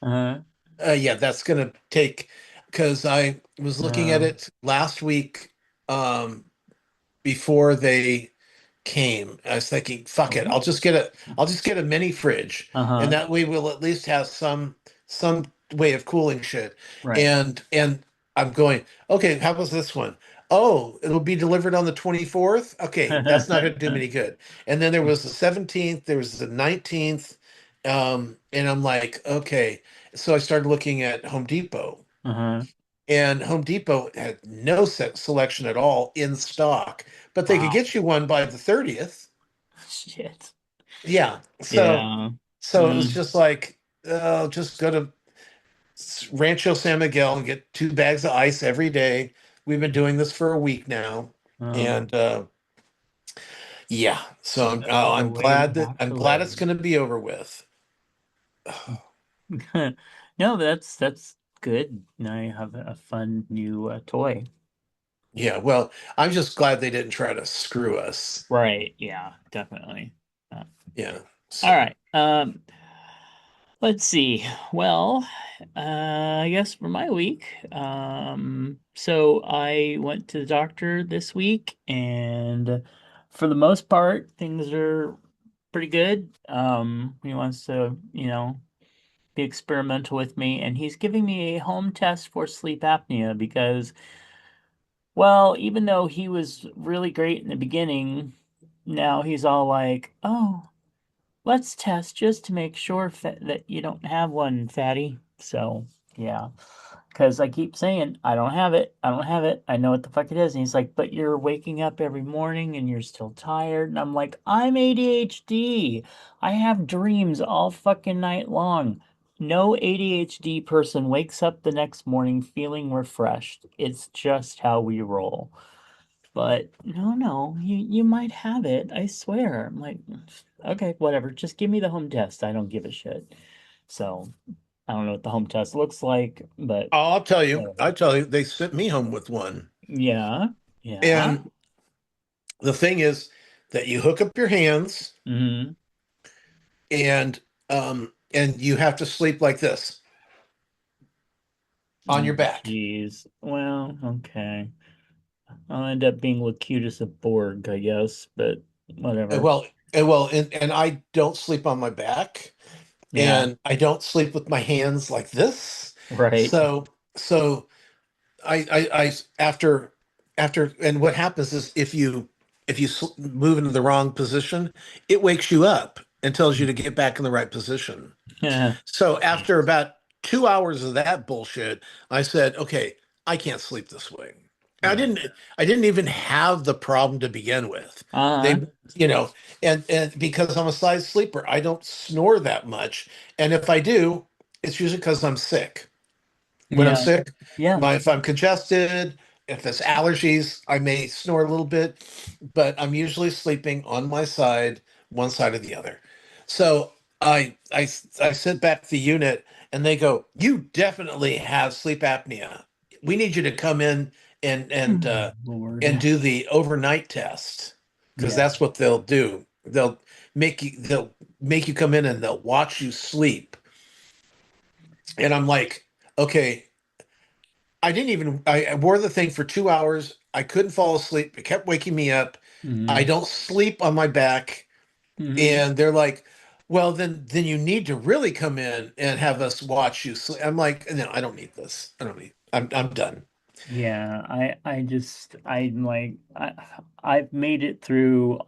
Uh, yeah, that's going to take, because I was looking at uh, it last week um, before they came. I was thinking, fuck it, oh. I'll just get a mini fridge, and Uh-huh. that way we'll at least have some way of cooling shit. Right. And I'm going, okay, how about this one? Oh, it'll be delivered on the 24th. Okay, that's not going to do me any good. And then there was the 17th, there was the 19th, and I'm like, okay. So I started looking at Home Depot, Uh-huh. and Home Depot had no set selection at all in stock, but they could Wow. get you one by the 30th. Shit. Yeah. Yeah. So it was Mm. just like, just go to Rancho San Miguel and get 2 bags of ice every day. We've been doing this for a week now. Uh, And yeah, so the way we have I'm to glad live. it's going to be over with. No, that's good. Now you have a fun new toy. Yeah, well, I'm just glad they didn't try to screw us. Right. Yeah, definitely. Yeah. All So, right. Let's see. Well, I guess for my week, so I went to the doctor this week, and for the most part, things are pretty good. He wants to, be experimental with me, and he's giving me a home test for sleep apnea because, well, even though he was really great in the beginning, now he's all like, "Oh, let's test just to make sure that you don't have one, fatty." So, yeah, because I keep saying, I don't have it. I don't have it. I know what the fuck it is. And he's like, but you're waking up every morning and you're still tired. And I'm like, I'm ADHD. I have dreams all fucking night long. No ADHD person wakes up the next morning feeling refreshed. It's just how we roll. but no, you might have it. I swear. I'm like, okay, whatever. Just give me the home test. I don't give a shit. So I don't know what the home test looks like, but I'll tell you, whatever. I tell you, they sent me home with one. Yeah, yeah. And the thing is that you hook up your hands Mm-hmm. and you have to sleep like this on Oh, your back. jeez. Well, okay. I'll end up being Locutus of Borg, I guess, but And whatever. well, and I don't sleep on my back, Yeah, and I don't sleep with my hands like this. right. So so I after and what happens is if you move into the wrong position, it wakes you up and tells you to get back in the right position. Yeah. So after about 2 hours of that bullshit, I said, okay, I can't sleep this way. I Yeah. didn't I didn't even have the problem to begin with. Uh-huh. They, you know, and because I'm a side sleeper, I don't snore that much. And if I do, it's usually because I'm sick. When I'm Yeah. sick, Yeah. if I'm congested, if it's allergies, I may snore a little bit, but I'm usually sleeping on my side, one side or the other. So I sent back the unit and they go, "You definitely have sleep apnea. We need you to come in and Lord. do the overnight test because Yeah. that's what they'll do. They'll make you come in and they'll watch you sleep." And I'm like, okay, I wore the thing for 2 hours. I couldn't fall asleep. It kept waking me up. I Mm-hmm. don't sleep on my back. Mm-hmm. And they're like, well, then you need to really come in and have us watch you sleep. I'm like, no, I don't need this. I don't need, I'm done. Yeah, I'm like I've made it through,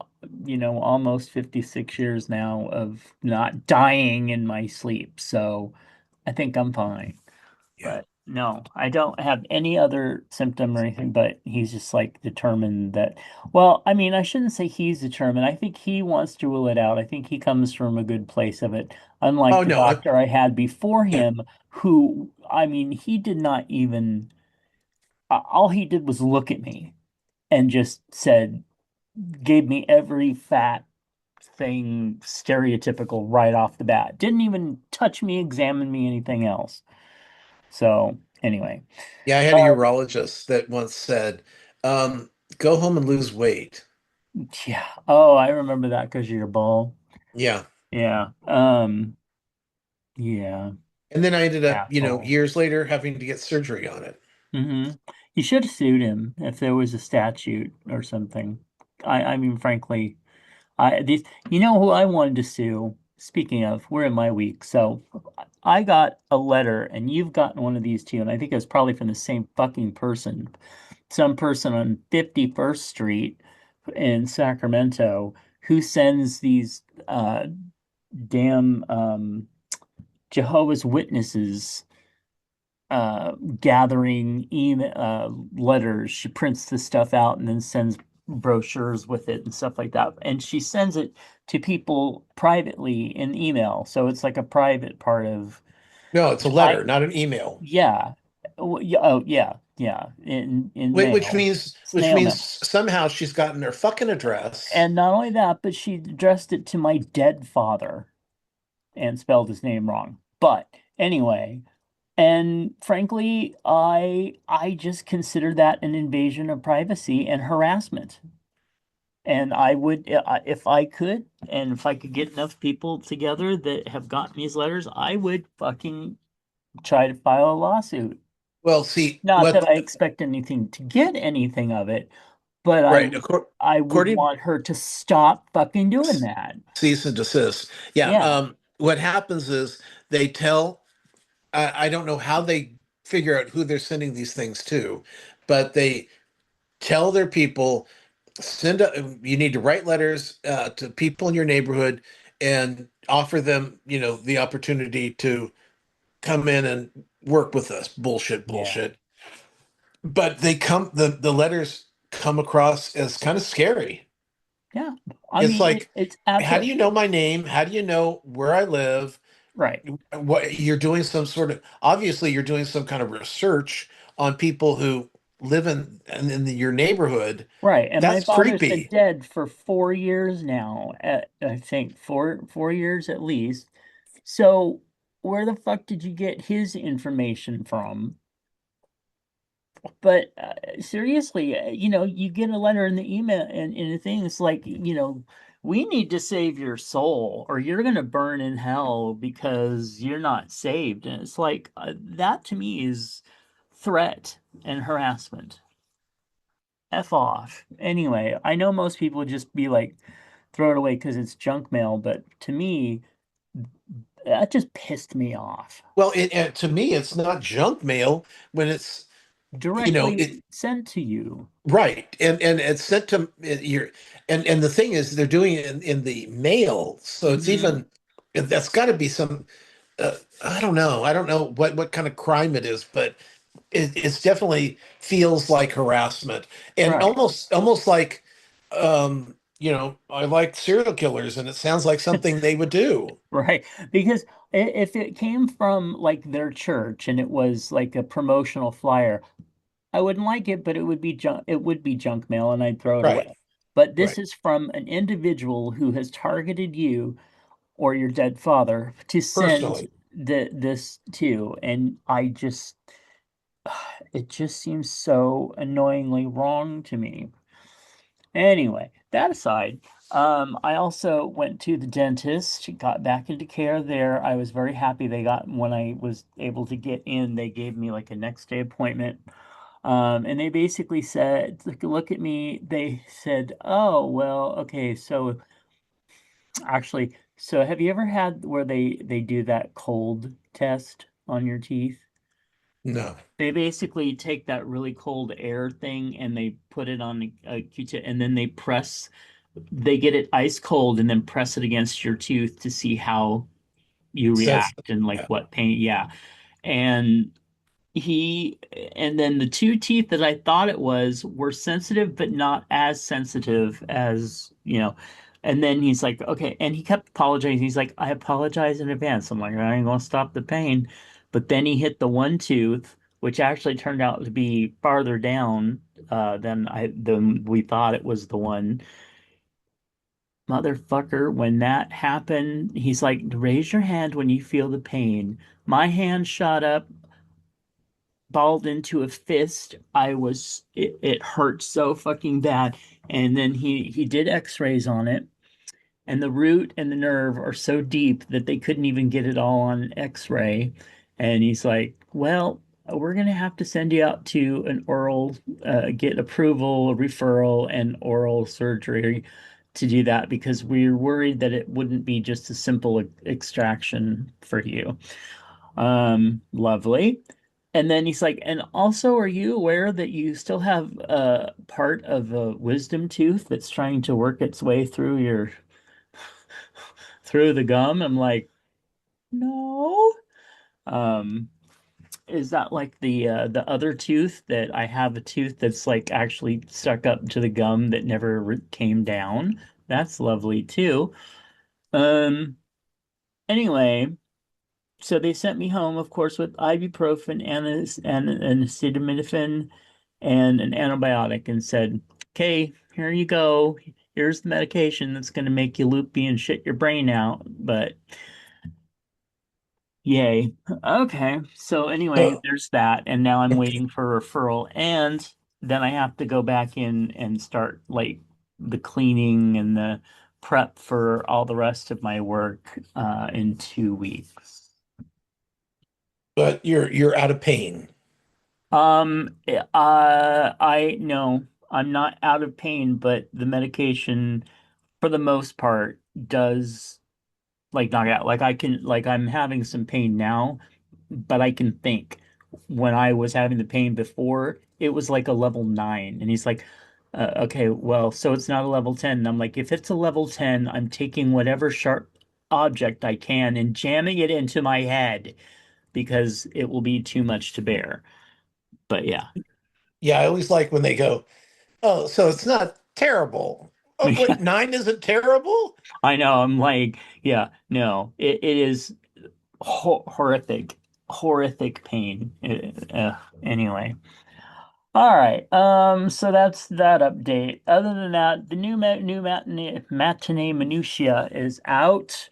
almost 56 years now of not dying in my sleep. So I think I'm fine. Yeah. But no, I don't have any other symptom or anything, but he's just like determined that, well, I mean, I shouldn't say he's determined. I think he wants to rule it out. I think he comes from a good place of it, unlike Oh the no. doctor I had before Yeah. him, who, I mean, he did not even, all he did was look at me and just said, gave me every fat thing stereotypical right off the bat. Didn't even touch me, examine me, anything else. So anyway. Yeah, I had a Uh, urologist that once said, go home and lose weight. Yeah. Oh, I remember that because you're bald. Yeah. Yeah. Yeah. And then I ended up, Asshole. years later having to get surgery on it. Mm-hmm. You should have sued him if there was a statute or something. I mean, frankly, you know who I wanted to sue? Speaking of, we're in my week. So I got a letter, and you've gotten one of these too, and I think it was probably from the same fucking person. Some person on 51st Street in Sacramento who sends these damn Jehovah's Witnesses gathering email letters. She prints the stuff out and then sends brochures with it and stuff like that. And she sends it to people privately in email. So it's like a private part of No, it's a I letter, not an email. yeah. Oh yeah, yeah. In Which mail. means which Snail means mail. somehow she's gotten their fucking address. And not only that, but she addressed it to my dead father and spelled his name wrong. But anyway, and frankly, I just consider that an invasion of privacy and harassment. And I would, if I could, and if I could get enough people together that have gotten these letters, I would fucking try to file a lawsuit. Well, see Not that what I expect anything to get anything of it, but right I would according want her to stop fucking doing that. cease and desist. Yeah, Yeah. what happens is they tell I don't know how they figure out who they're sending these things to, but they tell their people you need to write letters to people in your neighborhood and offer them, the opportunity to come in and work with us. Bullshit, Yeah. bullshit. But the letters come across as kind of scary. Yeah. I It's mean, like, it's how do absolutely you know my name? How do you know where I live? right. What you're doing some sort of obviously you're doing some kind of research on people who in your neighborhood, Right. And my that's father's been creepy. dead for 4 years now. I think four years at least. So where the fuck did you get his information from? But seriously, you get a letter in the email and the thing is like, we need to save your soul or you're going to burn in hell because you're not saved. And it's like, that to me is threat and harassment. F off. Anyway, I know most people would just be like, throw it away because it's junk mail, but to me, that just pissed me off. Well, to me, it's not junk mail when it's, it Directly sent to you. right, and it's sent to your, and the thing is, they're doing it in the mail, so it's Hmm. even that's got to be some. I don't know what kind of crime it is, but it's definitely feels like harassment and Right. almost like, I like serial killers, and it sounds like something they would do Right. Because if it came from like their church and it was like a promotional flyer, I wouldn't like it, but it would be junk mail and I'd throw it right, away. But this right, is from an individual who has targeted you or your dead father to send personally. this to, and it just seems so annoyingly wrong to me. Anyway, that aside, I also went to the dentist, got back into care there. I was very happy when I was able to get in, they gave me like a next day appointment. And they basically said, look at me. They said, oh, well, okay, so actually, so have you ever had where they do that cold test on your teeth? No, They basically take that really cold air thing and they put it on a Q-tip and then they get it ice cold and then press it against your tooth to see how you sense. react and like Yeah, what pain. Yeah. And he and then the two teeth that I thought it was were sensitive, but not as sensitive as, And then he's like, okay, and he kept apologizing. He's like, I apologize in advance. I'm like, I ain't gonna stop the pain. But then he hit the one tooth, which actually turned out to be farther down than we thought it was the one. Motherfucker, when that happened, he's like, raise your hand when you feel the pain. My hand shot up balled into a fist. It hurt so fucking bad. And then he did x-rays on it, and the root and the nerve are so deep that they couldn't even get it all on x-ray. And he's like, well, we're gonna have to send you out to an oral, get approval, a referral, and oral surgery to do that because we're worried that it wouldn't be just a simple extraction for you. Lovely. And then he's like, and also, are you aware that you still have part of a wisdom tooth that's trying to work its way through the gum? I'm like, no. Um, is that like the other tooth that I have a tooth that's like actually stuck up to the gum that never came down? That's lovely too. Um, anyway. So they sent me home, of course, with ibuprofen and an acetaminophen and an antibiotic and said, okay, here you go. Here's the medication that's going to make you loopy and shit your brain out. But yay. Okay. So anyway, so there's that. And now I'm waiting for a referral. And then I have to go back in and start like the cleaning and the prep for all the rest of my work in 2 weeks. but you're out of pain. I no, I'm not out of pain, but the medication, for the most part, does like knock it out. Like I'm having some pain now, but I can think. When I was having the pain before, it was like a level 9, and he's like, okay, well, so it's not a level 10. And I'm like, if it's a level 10, I'm taking whatever sharp object I can and jamming it into my head because it will be too much to bear. But yeah. Yeah, I always like when they go, oh, so it's not terrible. Oh, wait, 9 isn't terrible? I know. I'm like, yeah, no, it is horrific, horrific pain. Anyway, All right. So that's that update. Other than that, the new matinee minutia is out,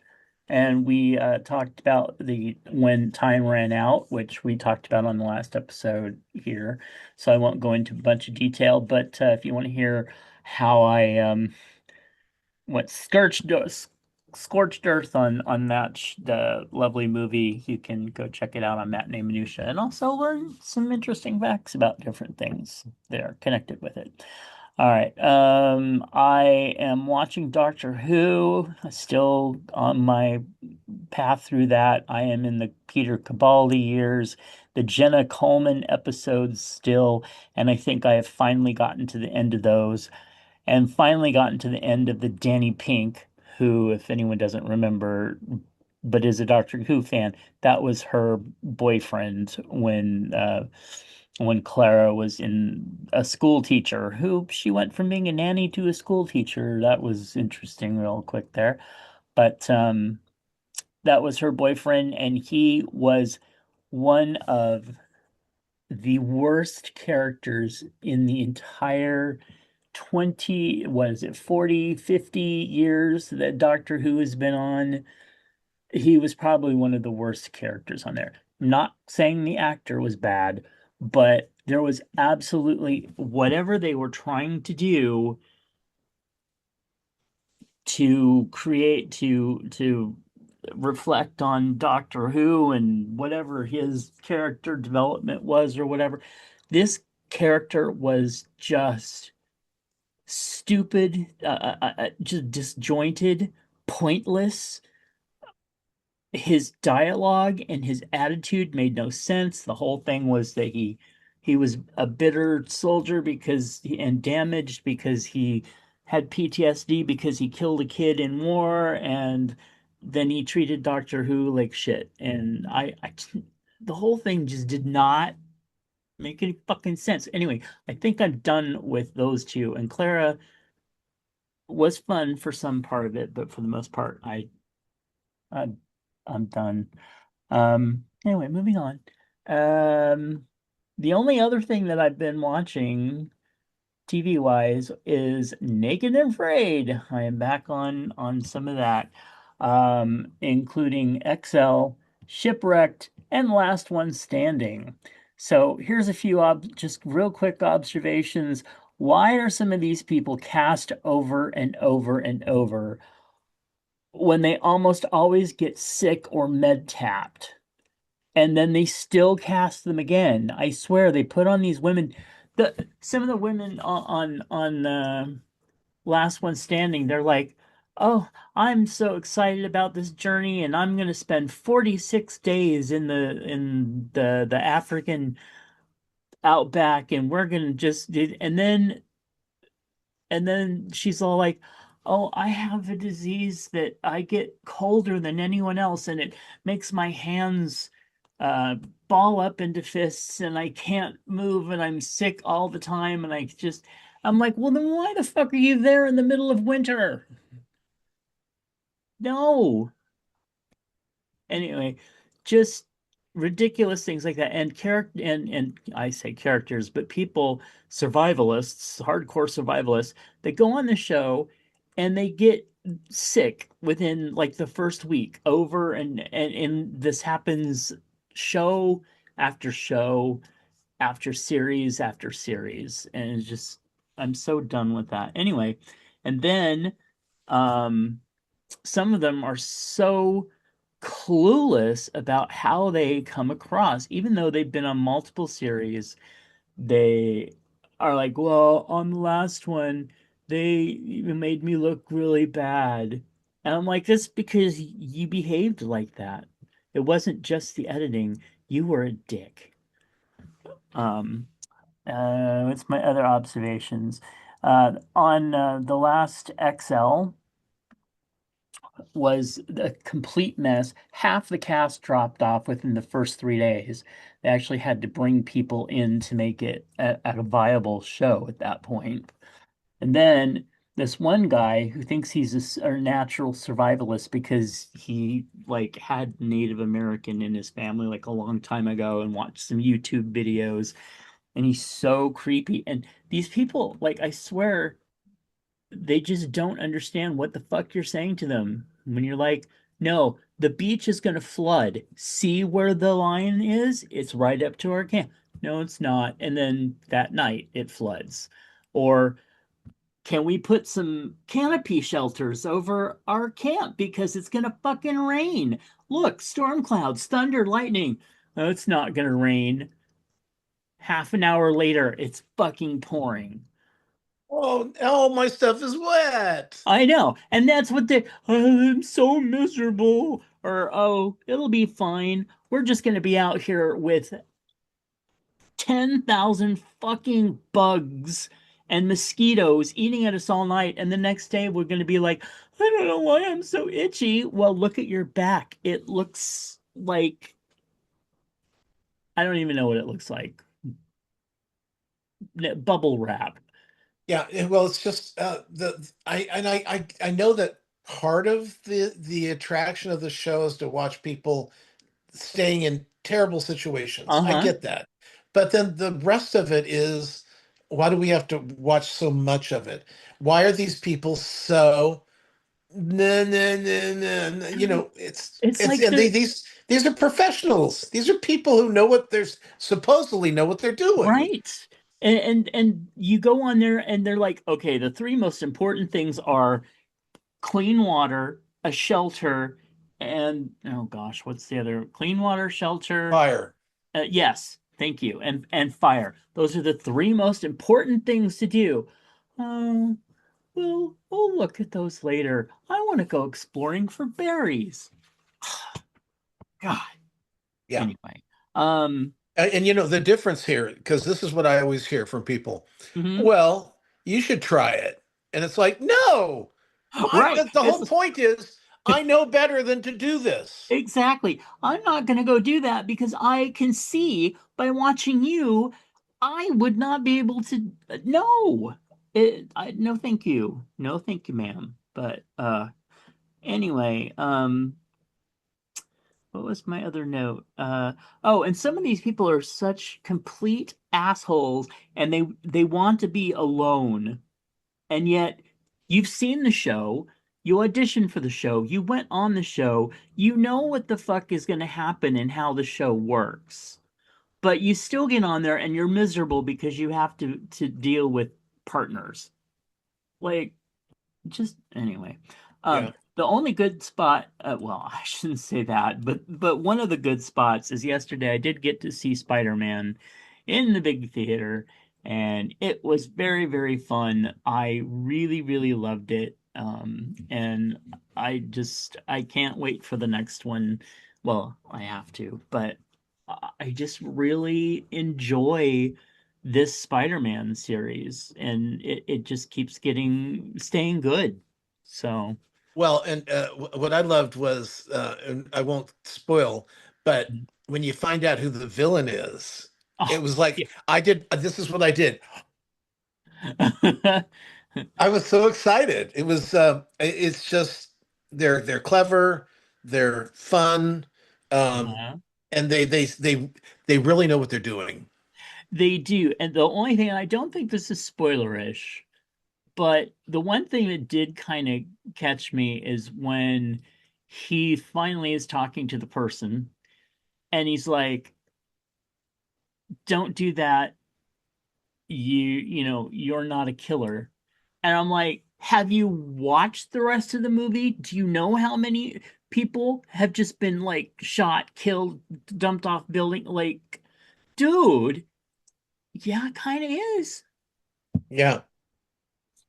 and we talked about the when time ran out, which we talked about on the last episode here. So I won't go into a bunch of detail, but if you want to hear how I went scorched earth on that the lovely movie, you can go check it out on Matinee Minutia and also learn some interesting facts about different things that are connected with it. All right. I am watching Doctor Who, still on my path through that. I am in the Peter Capaldi years, the Jenna Coleman episodes still, and I think I have finally gotten to the end of those and finally gotten to the end of the Danny Pink, who, if anyone doesn't remember, but is a Doctor Who fan, that was her boyfriend when Clara was in a school teacher, who she went from being a nanny to a school teacher. That was interesting, real quick there. But that was her boyfriend, and he was one of the worst characters in the entire 20, what is it, 40, 50 years that Doctor Who has been on. He was probably one of the worst characters on there. Not saying the actor was bad, but there was absolutely whatever they were trying to do to create to reflect on Doctor Who and whatever his character development was or whatever. This character was just stupid, just disjointed, pointless. His dialogue and his attitude made no sense. The whole thing was that he was a bitter soldier and damaged because he had PTSD because he killed a kid in war, and then he treated Doctor Who like shit. And the whole thing just did not make any fucking sense. Anyway, I think I'm done with those two. And Clara was fun for some part of it, but for the most part, I I'm done. Anyway, moving on. The only other thing that I've been watching TV wise is Naked and Afraid. I am back on some of that, including XL, Shipwrecked, and Last One Standing. So here's a few just real quick observations. Why are some of these people cast over and over and over when they almost always get sick or med tapped? And then they still cast them again. I swear they put on these women. Some of the women on Last One Standing, they're like, "Oh, I'm so excited about this journey, and I'm gonna spend 46 days in the African outback, and we're gonna just and then she's all like, "Oh, I have a disease that I get colder than anyone else, and it makes my hands uh, ball up into fists, and I can't move, and I'm sick all the time, and I'm like, well, then why the fuck are you there in the middle of winter? No." Anyway, just ridiculous things like that. And character and I say characters, but people, survivalists, hardcore survivalists, they go on the show and they get sick within like the first week over and this happens show after show after series after series. And it's just I'm so done with that. Anyway, and then um some of them are so clueless about how they come across, even though they've been on multiple series. They are like, well, on the last one, they even made me look really bad. And I'm like, that's because you behaved like that. It wasn't just the editing, you were a dick. Um, what's my other observations? On the last XL, was a complete mess. Half the cast dropped off within the first 3 days. They actually had to bring people in to make it a viable show at that point. And then this one guy who thinks he's a natural survivalist because he like had Native American in his family like a long time ago and watched some YouTube videos. and he's so creepy. And these people, like, I swear, they just don't understand what the fuck you're saying to them when you're like, no, the beach is going to flood. See where the line is? It's right up to our camp. No, it's not. And then that night it floods. Or can we put some canopy shelters over our camp because it's going to fucking rain? Look, storm clouds, thunder, lightning. No, it's not going to rain. Half an hour later, it's fucking pouring. Oh, all my stuff is wet. I know. And that's what they, oh, I'm so miserable. Or, oh, it'll be fine. We're just going to be out here with 10,000 fucking bugs and mosquitoes eating at us all night. And the next day we're going to be like, I don't know why I'm so itchy. Well, look at your back. It looks like, I don't even know what it looks like. Bubble wrap. Yeah, well, it's just I know that part of the attraction of the show is to watch people staying in terrible situations. I Uh-huh. get that. But then the rest of it is, why do we have to watch so much of it? Why are these people so no, no, no, no, no. It's It's like and they're these are professionals. These are people who know what they're supposedly know what they're doing. right. And you go on there and they're like, okay, the three most important things are clean water, a shelter, and oh gosh, what's the other? Clean water, shelter. Fire. Yes, thank you. And fire. Those are the three most important things to do. Oh, we'll look at those later. I want to go exploring for berries. God. Yeah. Anyway. Um, And the difference here, because this is what I always hear from people. mhm. Well, you should try it. And it's like, no, Right. the It's whole point is I know better than to do this. exactly. I'm not going to go do that because I can see by watching you, I would not be able to. No, no, thank you, no, thank you, ma'am. But anyway, what was my other note? Oh, and some of these people are such complete assholes, and they want to be alone, and yet you've seen the show, you auditioned for the show, you went on the show, you know what the fuck is going to happen and how the show works. But you still get on there and you're miserable because you have to deal with partners. Like just anyway. Yeah. The only good spot, well, I shouldn't say that, but one of the good spots is yesterday I did get to see Spider-Man in the big theater, and it was very, very fun. I really, really loved it. And I can't wait for the next one. Well, I have to, but I just really enjoy this Spider-Man series, and it just keeps staying good. So, Well, and what I loved was, and I won't spoil, but when you find out who the villain is, it oh, was like, this is what I did. yeah. I was so excited. It's just they're clever, they're fun, um, Uh-huh. and they really know what they're doing. They do. And the only thing, I don't think this is spoilerish, but the one thing that did kind of catch me is when he finally is talking to the person and he's like, don't do that. You're not a killer. And I'm like, have you watched the rest of the movie? Do you know how many people have just been like shot, killed, dumped off building? Like, dude, yeah, it kind of is. Yeah.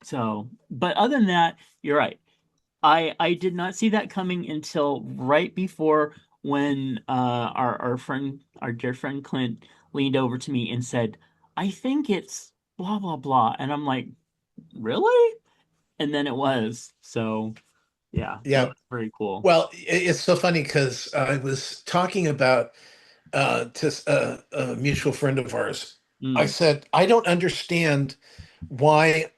So, but other than that, you're right. I did not see that coming until right before when our dear friend Clint leaned over to me and said, "I think it's blah blah blah," and I'm like, "Really?" And then it was. So yeah, that Yeah. was very cool. Well, it's so funny because I was talking about to a mutual friend of ours. I Mm. said, I don't understand why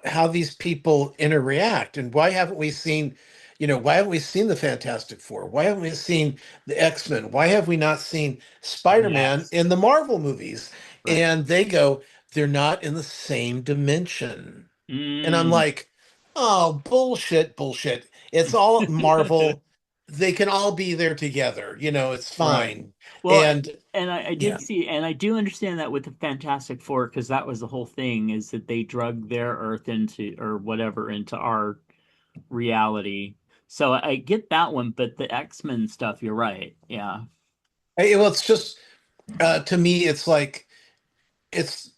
how these people interact, and why haven't we seen the Fantastic Four? Why haven't we seen the X-Men? Why have we not seen Spider-Man Yes. in the Marvel movies? Right. and they go, they're not in the same dimension. And I'm Mm. like, oh, bullshit, bullshit. It's all Marvel. They can all be there together. It's Right. fine. Well, And and I did yeah, see, and I do understand that with the Fantastic Four, because that was the whole thing, is that they drug their Earth into, or whatever, into our reality. So I get that one, but the X-Men stuff, you're right. Yeah. well, it's just to me, it's like it's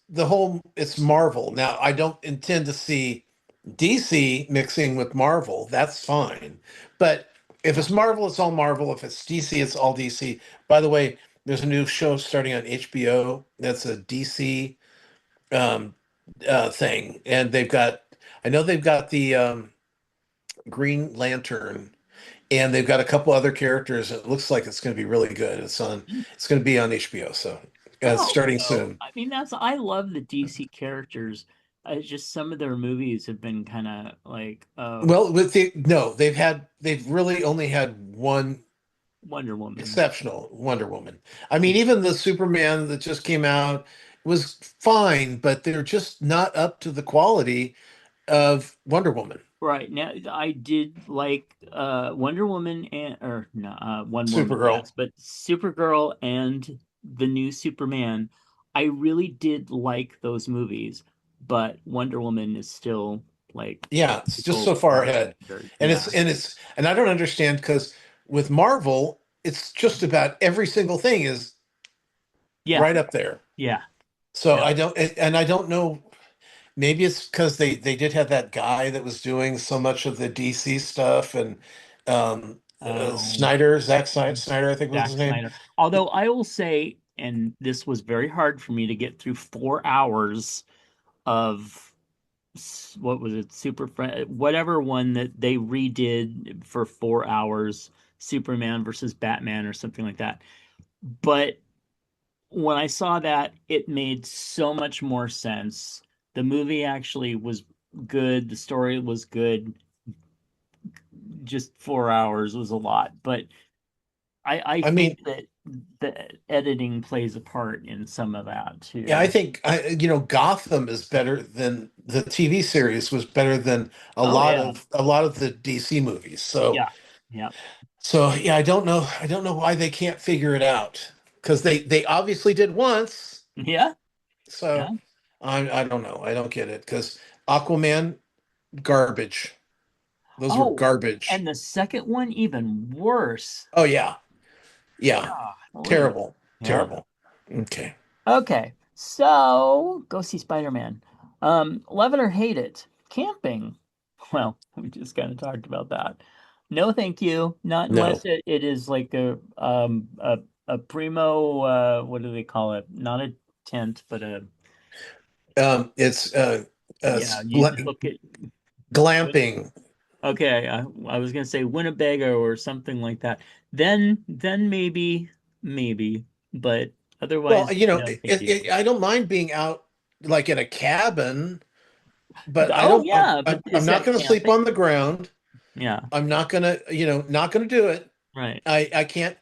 Marvel. Now, I don't intend to see DC mixing with Marvel. That's fine. But if Yeah. it's Marvel, it's all Marvel. If it's DC, it's all DC. By the way, there's a new show starting on HBO that's a DC um, thing, and I know they've got the Green Lantern, and they've got a couple other characters. It looks like it's going to be really good. It's going to be on HBO, so I it's hope starting so. soon. I mean, I love the DC characters. It's just some of their movies have been kind of like, oh, Well, no, they've really only had one Wonder Woman. exceptional Wonder Woman. I mean, even the Superman that just came out was fine, but they're just not up to the quality of Wonder Woman. Right. Now, I did like Wonder Woman and or no, Wonder Woman, Supergirl. yes, but Supergirl and the new Superman, I really did like those movies, but Wonder Woman is still like Yeah, the it's just gold so far star ahead. standard. And Yeah. and I don't understand because with Marvel, it's just about every single thing is Yeah. right up there. Yeah. So Yeah. I don't know. Maybe it's because they did have that guy that was doing so much of the DC stuff, and Oh, Snyder, Zack Snyder, I think was his Zack name. Snyder. Although I will say, and this was very hard for me to get through 4 hours of what was it, Super Friend, whatever one that they redid for 4 hours, Superman versus Batman or something like that. But when I saw that, it made so much more sense. The movie actually was good. The story was good. Just 4 hours was a lot, but I I think mean, that the editing plays a part in some of that yeah, I too. think Gotham is better than the TV series was better than Oh yeah, a lot of the DC movies. So yeah, yeah, yeah, I don't know why they can't figure it out because they obviously did once. yeah, yeah. So I don't know. I don't get it because Aquaman garbage. Those were Oh, and garbage. the second one even worse. Oh yeah. Yeah. Golly. Terrible. Yeah. Terrible. Okay. Okay. So go see Spider-Man. Love it or hate it. Camping. Well, we just kind of talked about that. No, thank you. Not No. unless it is like a primo what do they call it? Not a tent, but a It's yeah, you book it. glamping. Okay, I was gonna say Winnebago or something like that. Then maybe, but Well, otherwise, no, thank you. I don't mind being out like in a cabin, but I Oh don't. yeah, but I'm is not that going to sleep camping? on the ground. Yeah, I'm not going to, not going to do it. right. I can't.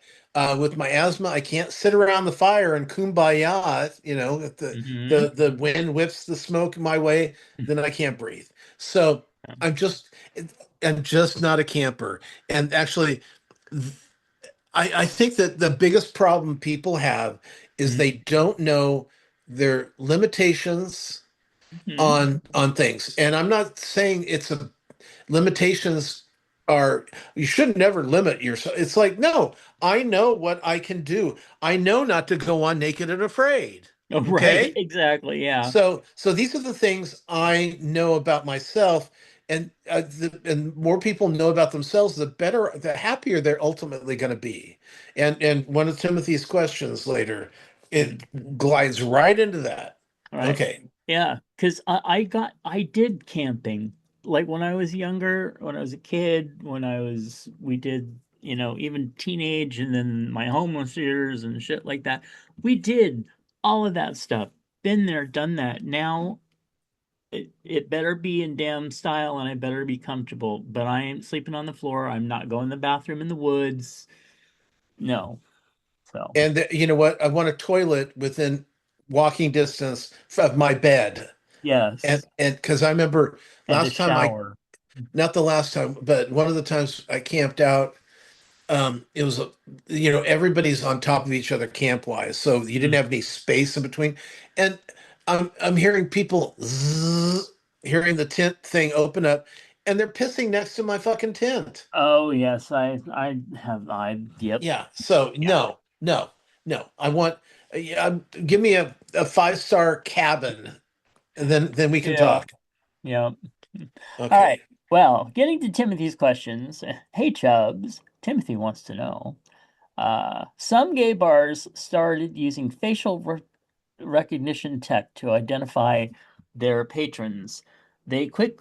With my asthma, I can't sit around the fire and kumbaya. If Hmm. the wind whips the smoke my way, then I can't breathe. So I'm just I'm just not a camper. And actually, I think that the biggest problem people have is they don't know their limitations Hmm. on things. And I'm not saying it's a limitations are you should never limit yourself. It's like, no, I know what I can do. I know not to go on naked and afraid. Oh, right, Okay? exactly. Yeah, So these are the things I know about myself, and and more people know about themselves, the better, the happier they're ultimately going to be. And one of Timothy's questions later, it glides right into that. right. Okay. Yeah, because I did camping like when I was younger, when I was a kid, we did, even teenage and then my homeless years and shit like that. We did all of that stuff. Been there, done that. Now it better be in damn style and I better be comfortable, but I ain't sleeping on the floor. I'm not going to the bathroom in the woods. No. So, And you know what? I want a toilet within walking distance of my bed. And Yes. because I remember And a last time I, shower. not the last time, but one of the times I camped out, it was, everybody's on top of each other camp wise, so you didn't Mm. have any space in between. And I'm hearing people zzz, hearing the tent thing open up, and they're pissing next to my fucking tent. Oh yes, I yep. Yeah. So Yeah. no, no, no. I want, give me a 5-star cabin, and then we can Yeah. talk. Yeah. All right. Okay. Well, getting to Timothy's questions. Hey Chubbs, Timothy wants to know. Some gay bars started using facial recognition tech to identify their patrons. They quit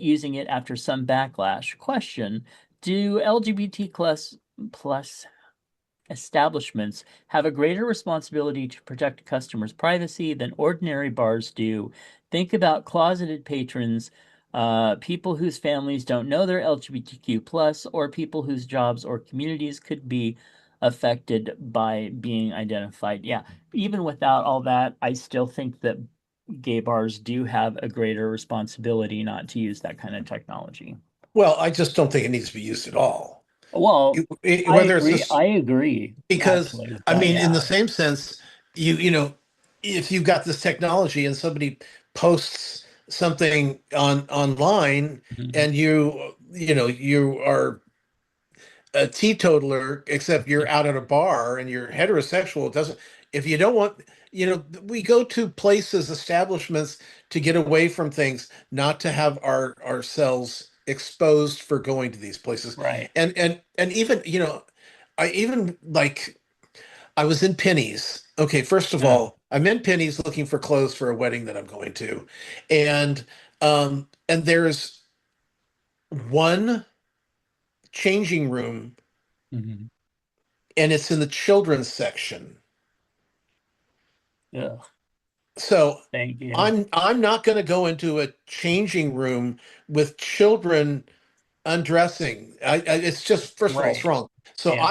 using it after some backlash. Question: Do LGBT plus establishments have a greater responsibility to protect customers' privacy than ordinary bars do? Think about closeted patrons, people whose families don't know they're LGBTQ plus, or people whose jobs or communities could be affected by being identified. Yeah, even without all that, I still think that gay bars do have a greater responsibility not to use that kind of technology. Well, I just don't think it needs to be used at all. Well, I Whether it's agree. this, I agree because actually, I but mean, in the yeah. same sense, if you've got this technology and somebody posts something online, Mhm. and you are a teetotaler, except you're out at a bar and you're heterosexual. It doesn't, if you don't want, we go to places, establishments, to get away from things, not to have ourselves exposed for going to these places. Right. And even, I even like, I was in Penny's. Okay, first of Yeah. all, I'm in Penny's looking for clothes for a wedding that I'm going to. And there's one changing room, Mhm. and it's in the children's section. Yeah. So Thank you. I'm not going to go into a changing room with children undressing. It's just, first of all, it's Right. wrong. So Yeah.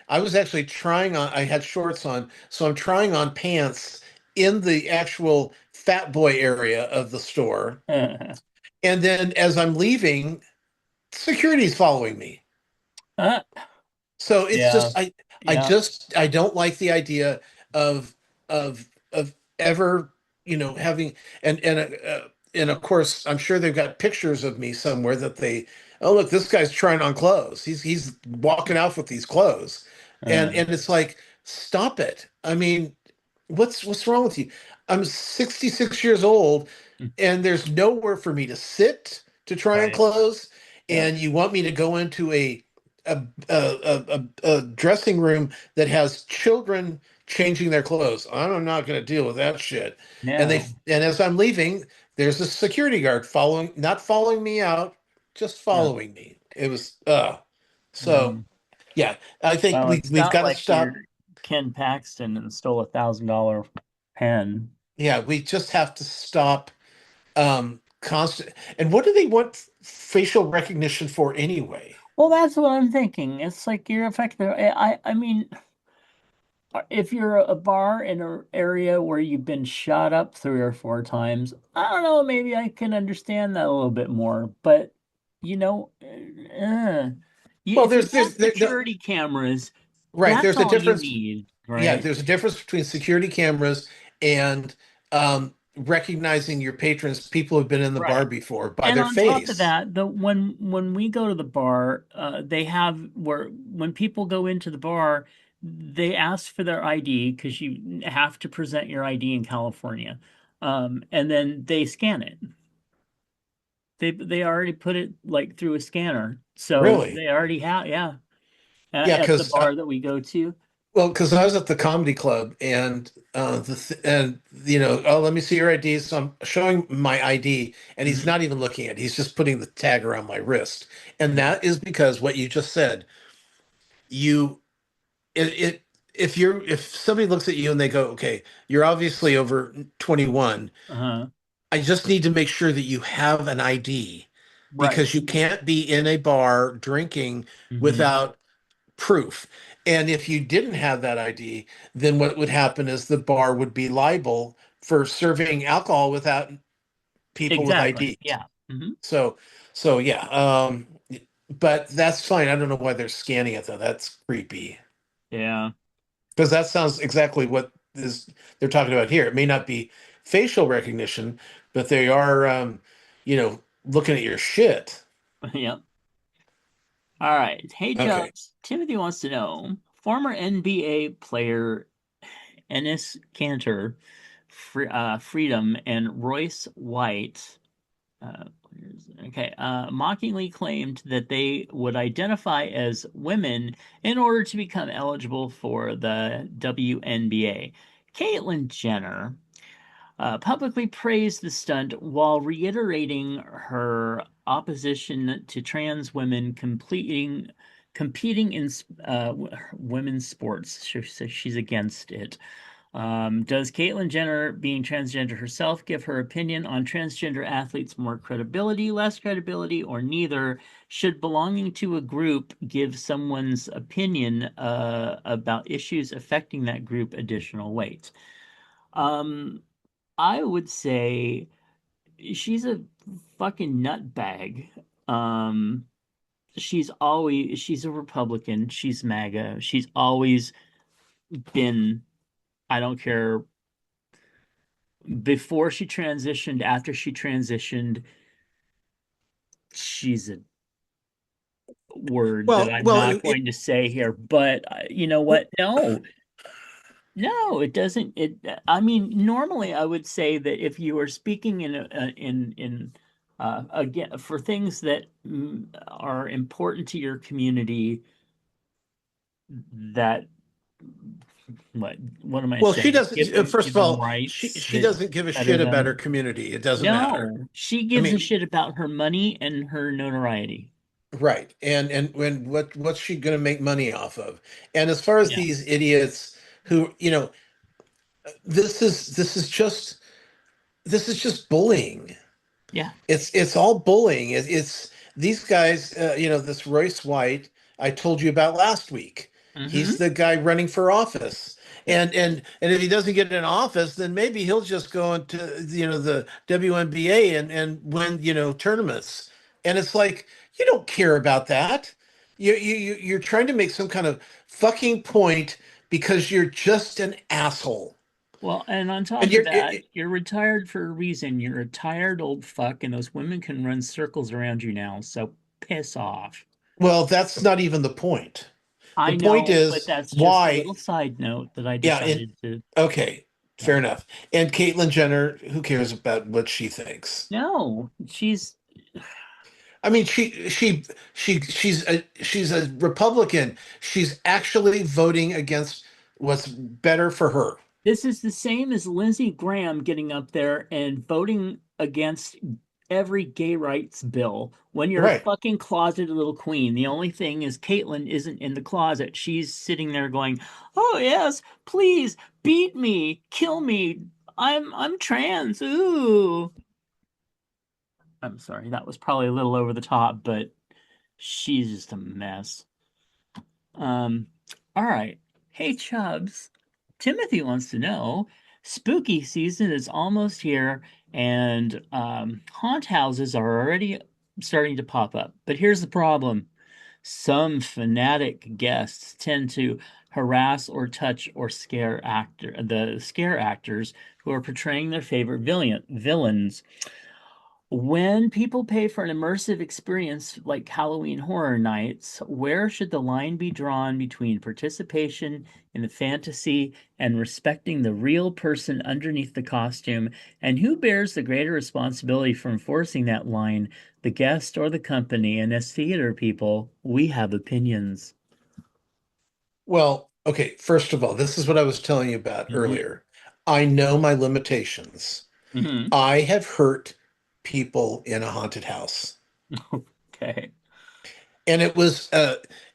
I was actually trying on. I had shorts on, so I'm trying on pants in the actual fat boy area of the store. And then as I'm leaving, security's following me. Uh, So it's yeah. just Yeah. I don't like the idea of of ever, having, and of course I'm sure they've got pictures of me somewhere that they, oh look, this guy's trying on clothes. He's walking out with these clothes. Uh, And it's like, stop it. I mean, what's wrong with you? I'm 66 years old, and there's nowhere for me to sit to try on right. clothes, Yeah. and you want me to go into a dressing room that has children changing their clothes. I'm not going to deal with that shit. No. And as I'm leaving, there's a security guard not following me out, just Yeah. following me. It was so Mm. yeah, I think Well, it's we've not got to like you're stop. Ken Paxton and stole $1,000 pen. Yeah, we just have to stop constant. And what do they want facial recognition for anyway? Well, that's what I'm thinking. It's like you're affected. I mean, if you're a bar in an area where you've been shot up 3 or 4 times, I don't know, maybe I can understand that a little bit more. But you know, Well, if you have no, security cameras, right. that's There's a all you difference. need, Yeah, right? there's a difference between security cameras and recognizing your patrons, people who've been in the bar Right. before, by And their on top of face. that, the when we go to the bar, they have where when people go into the bar, they ask for their ID because you have to present your ID in California, and then they scan it. They already put it like through a scanner, so Really? they already have, yeah, Yeah, at the because bar that we go to. well, because I was at the comedy club, and oh, let me see your ID. So I'm showing my ID, and he's Mhm. not even looking at it. He's just putting the tag around my wrist. And that is because what you just said, you it if somebody looks at you and they go, okay, you're obviously over 21. Uh-huh. I just need to make sure that you have an ID, Right. because you can't be in a bar drinking Hmm. without proof. And if you didn't have that ID, then what would happen is the bar would be liable for serving alcohol without people with Exactly. IDs. Yeah. Hmm. So, so yeah, but that's fine. I don't know why they're scanning it though. That's creepy Yeah. because that sounds exactly what is they're talking about here. It may not be facial recognition, but they are, looking at your shit. Yep. All right. Hey, Okay. Chubbs. Timothy wants to know, former NBA player Ennis Cantor, Freedom, and Royce White, mockingly claimed that they would identify as women in order to become eligible for the WNBA. Caitlyn Jenner publicly praised the stunt while reiterating her opposition to trans women competing in women's sports. She's against it. Does Caitlyn Jenner, being transgender herself, give her opinion on transgender athletes more credibility, less credibility, or neither? Should belonging to a group give someone's opinion about issues affecting that group additional weight? Um, I would say she's a fucking nutbag. Um, she's a Republican. She's MAGA. She's always been, I don't care, before she transitioned, after she transitioned, she's a word that Well, I'm well, not going to say here, but you know what? No, no, it doesn't. I mean, normally I would say that if you are speaking in again for things that are important to your community, that what am I well, she saying? doesn't. First Give of them all, rights she that doesn't give a better shit about her them. community. It doesn't matter. No, she I gives a mean, shit about her money and her notoriety. right. And when what's she going to make money off of? And as far as Yeah, these idiots who, this is just bullying. yeah. It's all bullying. It's these guys, this Royce White I told you about last week. He's Mm-hmm. the guy running for office. Yep. And if he doesn't get in office, then maybe he'll just go into, the WNBA and win, tournaments. And it's like, you don't care about that. You're trying to make some kind of fucking point because you're just an asshole. Well, and on And top of you're that, you're retired for a reason. You're a tired old fuck, and those women can run circles around you now. So piss off. Well, that's not even the point. The I point know, but is that's just a why, little side note that I yeah, and decided to. okay, Yeah. fair enough. And Caitlyn Jenner, who cares about what she thinks? No, she's. I mean, she's a Republican. She's actually voting against what's better for her. This is the same as Lindsey Graham getting up there and voting against every gay rights bill when you're a Right. fucking closeted little queen. The only thing is Caitlyn isn't in the closet. She's sitting there going, "Oh yes, please beat me, kill me. I'm trans." Ooh. I'm sorry. That was probably a little over the top, but she's just a mess. Um, all right. Hey, Chubbs. Timothy wants to know, spooky season is almost here, and haunt houses are already starting to pop up. But here's the problem. Some fanatic guests tend to harass or touch or scare actors who are portraying their favorite villains. When people pay for an immersive experience like Halloween Horror Nights, where should the line be drawn between participation in the fantasy and respecting the real person underneath the costume? And who bears the greater responsibility for enforcing that line, the guest or the company? And as theater people, we have opinions. Well, okay, first of all, this is what I was telling you about Hmm. earlier. I know my limitations. Hmm. I have hurt people in a haunted house. Okay. And it was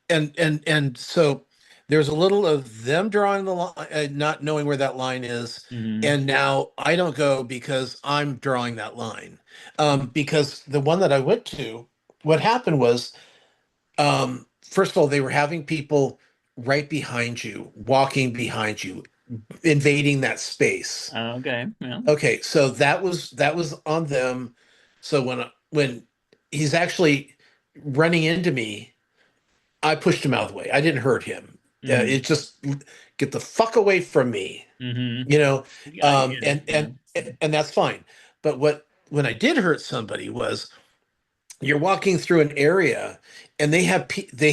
and so there's a little of them drawing the line, not knowing where that line is, Hmm. and now I don't go because I'm drawing that line. Because the one that I went to, what happened was, first of all, they were having people right behind you, walking behind you, invading that space. Okay. Yeah. Okay, so that was on them. So when he's actually running into me, I pushed him out of the way. I didn't hurt him. Mm-hmm. It just get the fuck away from me, Mm-hmm. you know. I get it. And Yeah. and that's fine. But when I did hurt somebody was you're walking through an area and they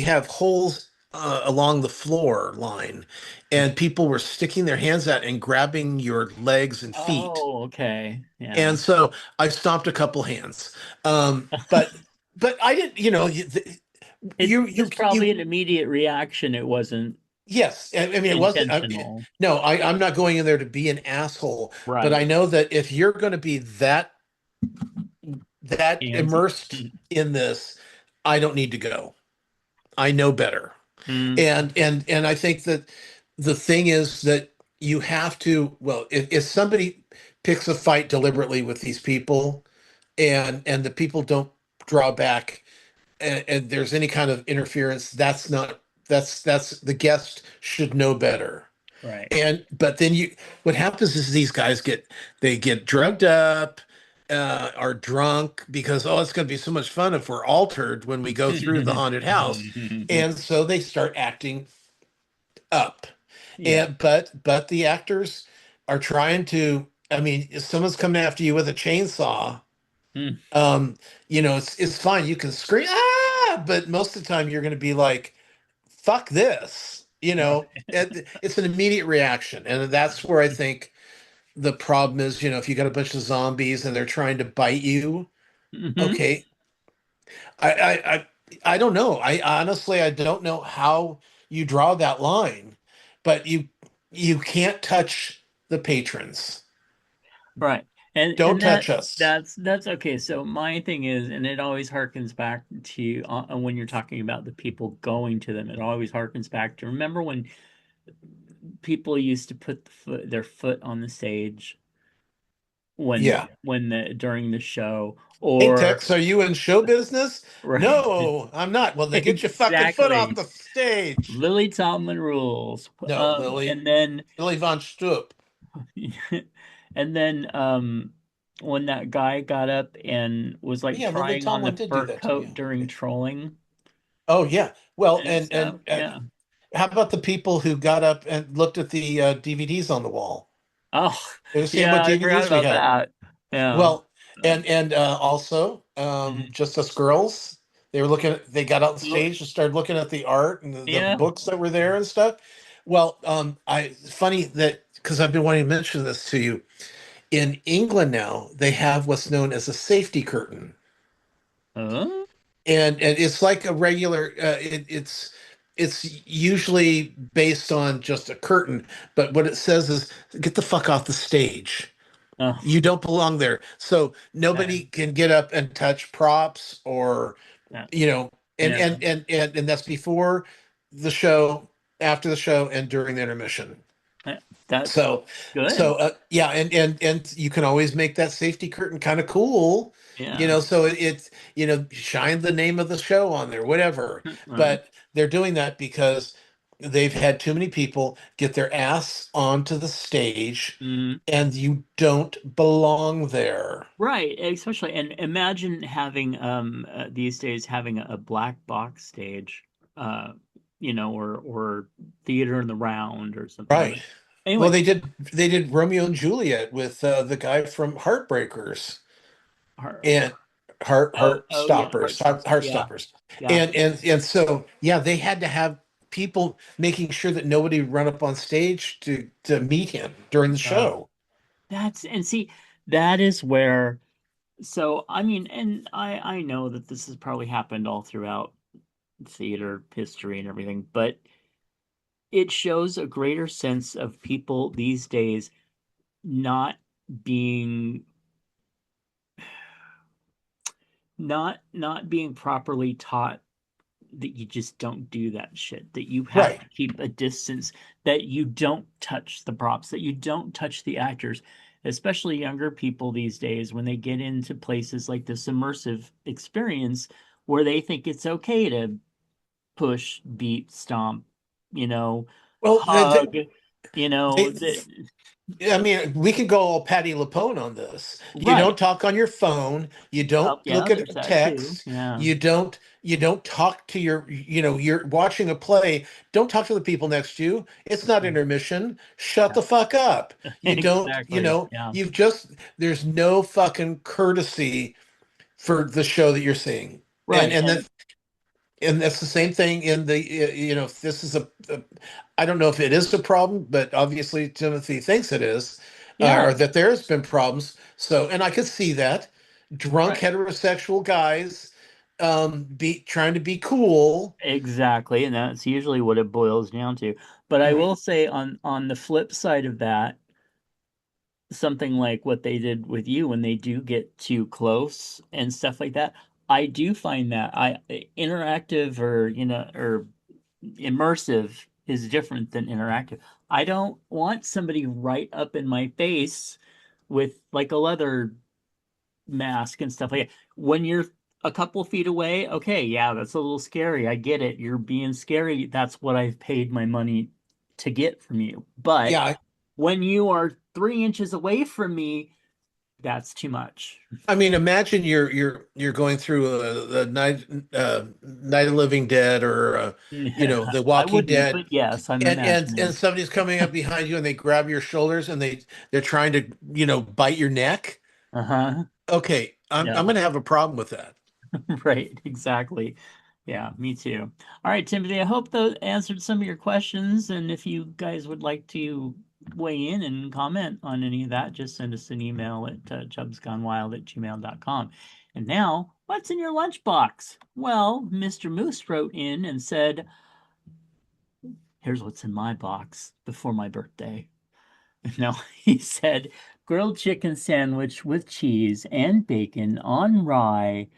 have holes along the floor line, and people were sticking their hands out and grabbing your legs and feet. Oh, okay. Yeah. And so I stomped a couple hands. But I didn't, It you was probably an immediate reaction. It wasn't yes. I mean, it wasn't, intentional. no, I'm not going in there to be an asshole, but I Right. know that if you're going to be that Handsy. immersed in this, I don't need to go. I know better. Mm, And I think that the thing is that you have to, well, if somebody picks a fight deliberately with these people and the people don't draw back and there's any kind of interference, that's not that's the guest should know better. right. And but then what happens is these guys they get drugged up, are drunk because oh it's going to be so much fun if we're altered when we go through the haunted house, and so they start acting up. Yeah. And but the actors are trying to. I mean, if someone's coming after you with a chainsaw, Mm, um, it's fine. You can scream ah, but most of the time you're going to be like, "Fuck this," right. It's an immediate reaction, and that's where I think the problem is. If you got a bunch of zombies and they're trying to bite you, Hmm. okay, I don't know. I honestly I don't know how you draw that line, but you can't touch the patrons. Right. Don't And touch us. that's okay. So my thing is, and it always harkens back to when you're talking about the people going to them, it always harkens back to remember when people used to put their foot on the stage Yeah. when the during the show, Hey or Tex, are you in show business? right. No, I'm not. Well, then get your fucking foot off Exactly. the stage. Lily Tomlin rules. No, Lily. And then Lily Von Stoop. and then when that guy got up and was like Yeah, Lily trying on the Tomlin did do fur that to coat you. during trolling Oh yeah. Well, and and stuff. Yeah. how about the people who got up and looked at the DVDs on the wall? Oh, They were seeing what yeah, I forgot DVDs we about had. that. Yeah. Well, and also, Mhm. just us girls. They got out on Well, stage and started looking at the art and the yeah. books that were there and stuff. Well, funny that because I've been wanting to mention this to you. In England now, they have what's known as a safety curtain, Huh? and it's like a regular. It's usually based on just a curtain, but what it says is, "Get the fuck off the stage." Oh, You don't belong there. So okay. nobody can get up and touch props or, Yeah. you know, Yeah. and that's before the show, after the show, and during the intermission. Yeah. That's So, good. yeah, and you can always make that safety curtain kind of cool, Yeah. so it's, shine the name of the show on there, whatever. Uh, But they're doing that because they've had too many people get their ass onto the stage, mm. and you don't belong there. Right, especially and imagine having these days having a black box stage, uh, or theater in the round or something. Right. But Well, anyway, they did Romeo and Juliet with the guy from Heartbreakers our, and heart oh yeah, stoppers, Heartstopper. heart Yeah, stoppers. yeah. And so yeah, they had to have people making sure that nobody would run up on stage to meet him during the Uh, show. that's and see, that is where. So I mean, and I know that this has probably happened all throughout theater history and everything, but it shows a greater sense of people these days not being not being properly taught that you just don't do that shit, that you have Right. to keep a distance, that you don't touch the props, that you don't touch the actors, especially younger people these days when they get into places like this immersive experience where they think it's okay to push, beat, stomp, you know, Well, hug, you know, they, I mean, we could go all Patty LaPone on this. You right. don't talk on your phone. You don't Oh, yeah, look there's at that too. text. Yeah. You don't talk to you're watching a play. Don't talk to the people next to you. It's not intermission. Shut Yeah. the fuck up. You don't, Exactly. Yeah. you've just there's no fucking courtesy for the show that you're seeing. And Right. and And that and that's the same thing in the if this is I don't know if it is a problem, but obviously Timothy thinks it is, yeah, or that there's been problems. So, and I could see that drunk right. heterosexual guys be trying to be cool. Exactly. And that's usually what it boils down to. But I Right. will say on the flip side of that, something like what they did with you when they do get too close and stuff like that, I do find that I interactive or or immersive is different than interactive. I don't want somebody right up in my face with like a leather mask and stuff like that. When you're a couple feet away, okay, yeah, that's a little scary. I get it. You're being scary. That's what I've paid my money to get from you. But Yeah, when you are 3 inches away from me, that's too much. I mean, imagine you're going through a Night of Living Dead or The I Walking wouldn't, Dead, but yes, I'm and imagining. somebody's coming up behind you and they grab your shoulders and they're trying to bite your neck. Uh-huh. Okay, I'm Yeah. gonna have a problem with that. Right, exactly. Yeah, me too. All right, Timothy, I hope those answered some of your questions. And if you guys would like to weigh in and comment on any of that, just send us an email at chubsgonewild@gmail.com. And now, what's in your lunchbox? Well, Mr. Moose wrote in and said, here's what's in my box before my birthday. No, he said, grilled chicken sandwich with cheese and bacon on rye,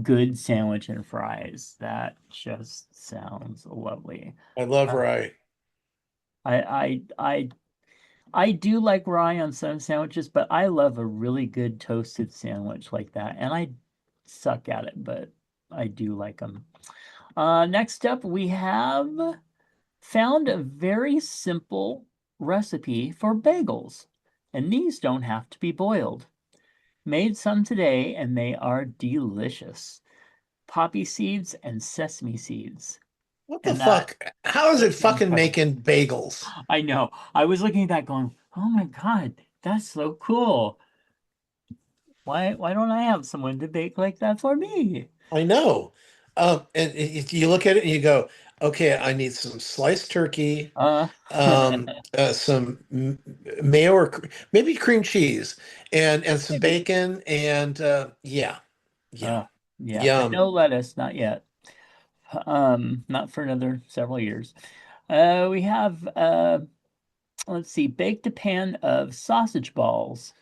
good sandwich and fries. That just sounds lovely. I love Uh, rye. I I I I do like rye on some sandwiches, but I love a really good toasted sandwich like that. And I suck at it, but I do like them. Next up, we have found a very simple recipe for bagels. And these don't have to be boiled. Made some today, and they are delicious. Poppy seeds and sesame seeds. What the And that fuck? How is it is fucking incredible. making bagels? I know. I was looking at that going, oh my God, that's so cool. Why don't I have someone to bake like that for me? I know. And if you look at it and you go, okay, I need some sliced turkey, Uh some mayo or maybe cream cheese, and some maybe. bacon, and yeah, yeah, Uh yeah, but yum. no lettuce, not yet. Not for another several years. We have let's see, baked a pan of sausage balls.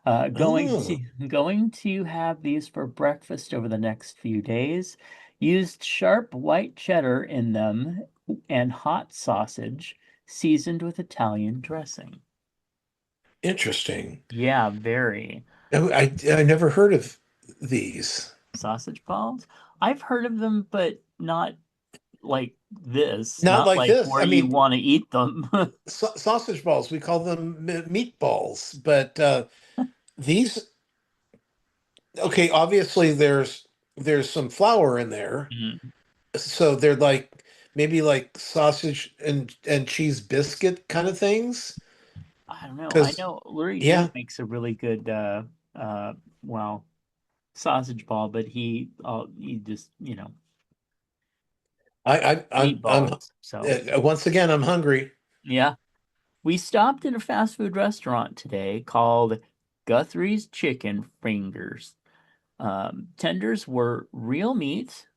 Oh, Going to have these for breakfast over the next few days. Used sharp white cheddar in them and hot sausage, seasoned with Italian dressing. interesting. Yeah, very. I never heard of these. Sausage balls? I've heard of them, but not like this, Not not like like this. where I you mean, want to eat them. sausage balls. We call them meatballs, but these. Okay, obviously there's some flour in there, Mhm. so they're like maybe like sausage and cheese biscuit kind of things. I don't know. I Because know Lurie G yeah, makes a really good uh well sausage ball, but he just, I'm meatballs. So, once again I'm hungry. yeah. We stopped at a fast food restaurant today called Guthrie's Chicken Fingers. Tenders were real meat,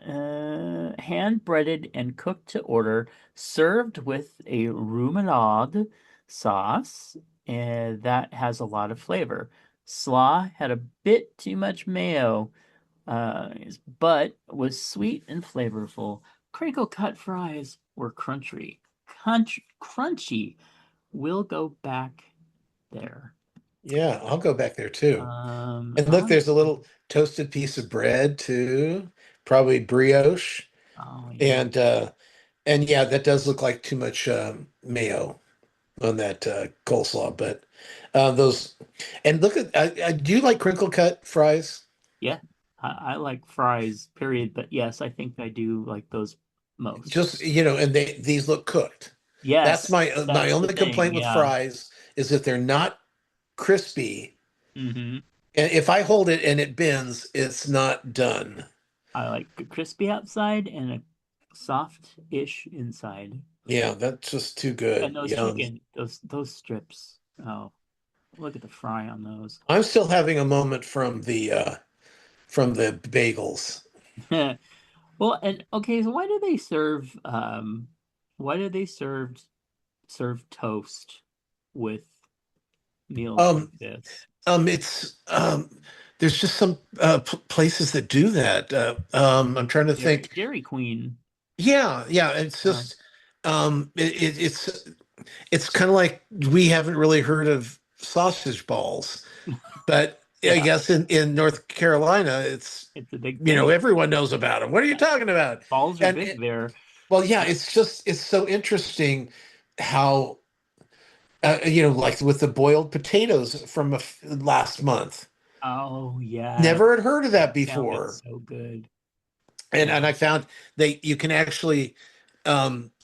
hand breaded and cooked to order, served with a remoulade sauce that has a lot of flavor. Slaw had a bit too much mayo, but was sweet and flavorful. Crinkle cut fries were crunchy. We'll go back there. Yeah, I'll go back there too. And look, All there's a little toasted piece of bread too, probably brioche, Oh yeah. and And yeah, that does look like too much mayo on that coleslaw. But those, and look at, do you like crinkle cut fries? Yeah, I like fries, period. But yes, I think I do like those most. Just, and these look cooked. That's Yes, my that's the only thing. complaint with Yeah. fries is that they're not crispy. Hmm. And if I hold it and it bends, it's not done. I like a crispy outside and a soft-ish inside. Yeah, that's just too And good. those Yum. chicken, those strips. Oh, look at the fry on those. I'm still having a moment from the bagels. Well, and okay, so why do they serve toast with meals like Um, this? it's there's just some places that do that. I'm trying to think. Dairy Queen. Yeah, yeah. It's Uh, just it's kind of like we haven't really heard of sausage balls, but I yeah, guess in North Carolina, it's a big thing. everyone knows about them. What are you Yeah, talking about? balls are And big there. well, yeah, Yeah. it's so interesting how like with the boiled potatoes from last month. Oh yeah, Never had heard of that that sounded before. so good. And Yeah. I found they you can actually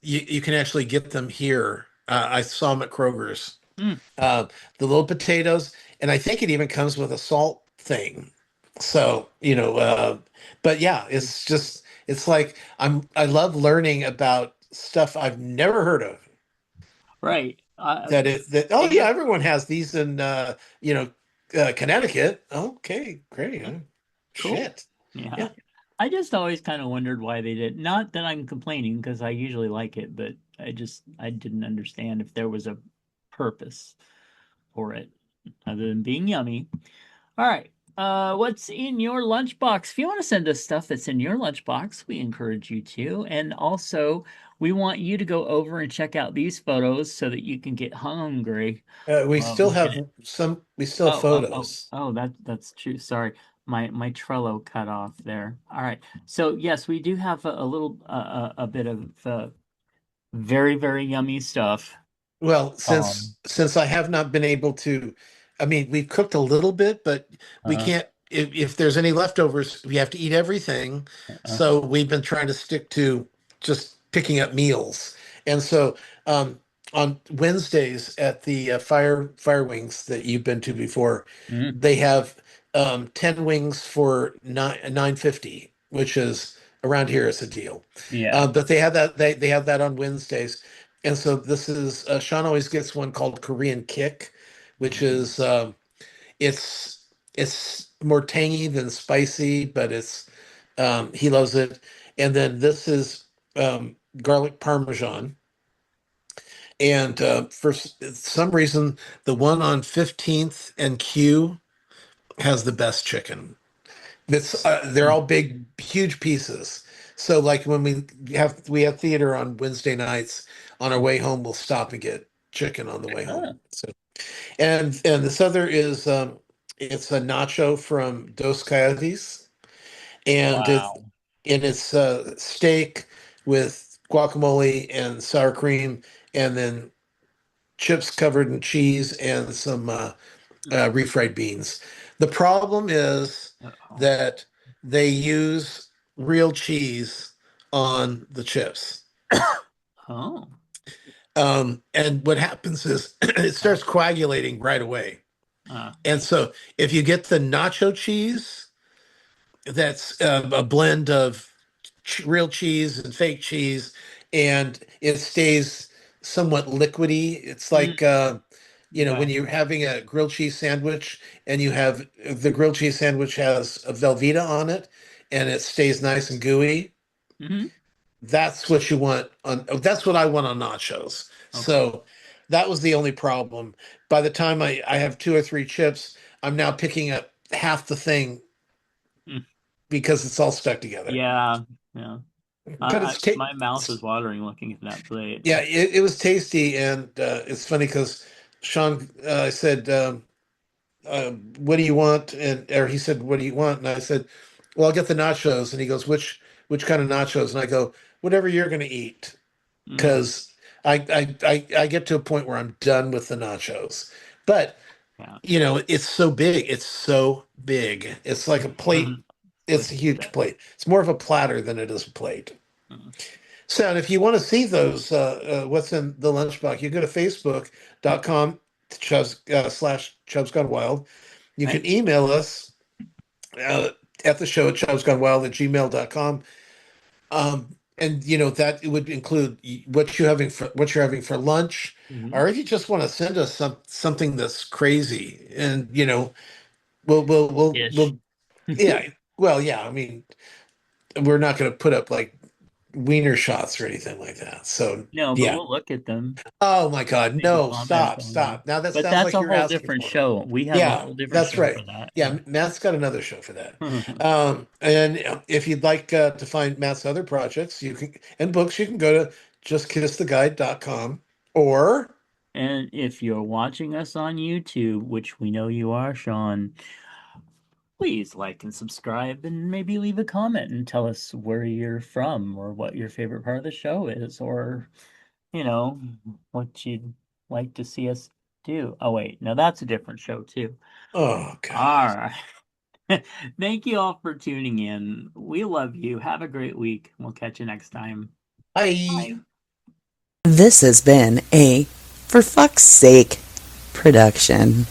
you can actually get them here. I saw them at Kroger's. Mm, Uh, the little potatoes, and I think it even comes with a salt thing. So, but yeah, it's like I love learning about stuff I've never heard of. right. That I oh yeah, guess everyone has these in Connecticut. Okay, great. cool. Shit. Yeah. Yeah. I just always kind of wondered why they did. Not that I'm complaining because I usually like it, but I didn't understand if there was a purpose for it other than being yummy. All right. What's in your lunchbox? If you want to send us stuff that's in your lunchbox, we encourage you to. And also, we want you to go over and check out these photos so that you can get hungry. We still Looking have at we still have photos. that's true. Sorry, my Trello cut off there. All right. So yes, we do have a little a bit of very very yummy stuff. Well, Um. since I have not been able to, I mean, we've cooked a little bit, but we Uh. can't. If there's any leftovers, we have to eat everything. Uh. So we've been trying to stick to just picking up meals. And so on Wednesdays at the Fire Wings that you've been to before, Mm, they have 10 wings for 9.50, which is around here is a deal. yeah. But they have that on Wednesdays. And so this is Sean always gets one called Korean Kick, which Mhm. is it's more tangy than spicy, but it's he loves it. And then this is garlic parmesan. And for some reason, the one on 15th and Q has the best chicken. They're Mm. all big, huge pieces. So like when we have theater on Wednesday nights, on our way home, we'll stop and get chicken on the way home. Oh, So and this other is it's a nacho from Dos Coyotes, and wow. it's steak with guacamole and sour cream, and then chips covered in cheese and some refried beans. The problem is Uh-oh. that they use real cheese on the chips. Oh. And what happens is it Uh, starts coagulating right away. And yeah. so if you get the nacho cheese, that's a blend of real cheese and fake cheese, and it stays somewhat liquidy. It's Mm, like when okay. you're having a grilled cheese sandwich and you have the grilled cheese sandwich has a Velveeta on it and it stays nice and gooey. Hmm. That's what you want on, that's what I want on nachos. Okay. So that was the only problem. By the time I have two or three chips, I'm now picking up half the thing Mm. because it's all stuck together. Yeah. Yeah. But it's ta My mouth is watering looking at that plate. yeah, it was tasty, and it's funny because Sean said, "What do you want?" And or he said, "What do you want?" And I said, "Well, I'll get the nachos." And he goes, "Which kind of nachos?" And I go, "Whatever you're going to eat." Mm, because I get to a point where I'm done with the nachos. But yeah. it's so big. It's so big. It's like a plate. Look It's a at huge that. plate. It's more of a platter than it is a plate. Mm. So, and if you want to see those, what's in the lunchbox, you go to facebook.com slash Chubs Gone Wild. You Right? can email us uh, at the show at chubsgonewild@gmail.com. And that it would include what you're having for lunch, Hmm. or if you just want to send us something that's crazy, and Ish. we'll yeah, well, yeah, I mean, we're not going to put up like wiener shots or anything like that. So No, but yeah. we'll look at them. Oh my God, Maybe no, comment stop, on them. stop. Now that But sounds that's like a you're whole asking different for them. show. We have a Yeah, whole different that's show right. for that. Yeah, Yeah. Matt's got another show for that. And if you'd like to find Matt's other projects, you can and books, you can go to justkisstheguide.com or And if you're watching us on YouTube, which we know you are, Sean, please like and subscribe and maybe leave a comment and tell us where you're from or what your favorite part of the show is or, you know, what you'd like to see us do. Oh, wait, no, that's a different show too. oh All God. right. Thank you all for tuning in. We love you. Have a great week. We'll catch you next time. Bye. Bye. This has been a For Fuck's Sake production.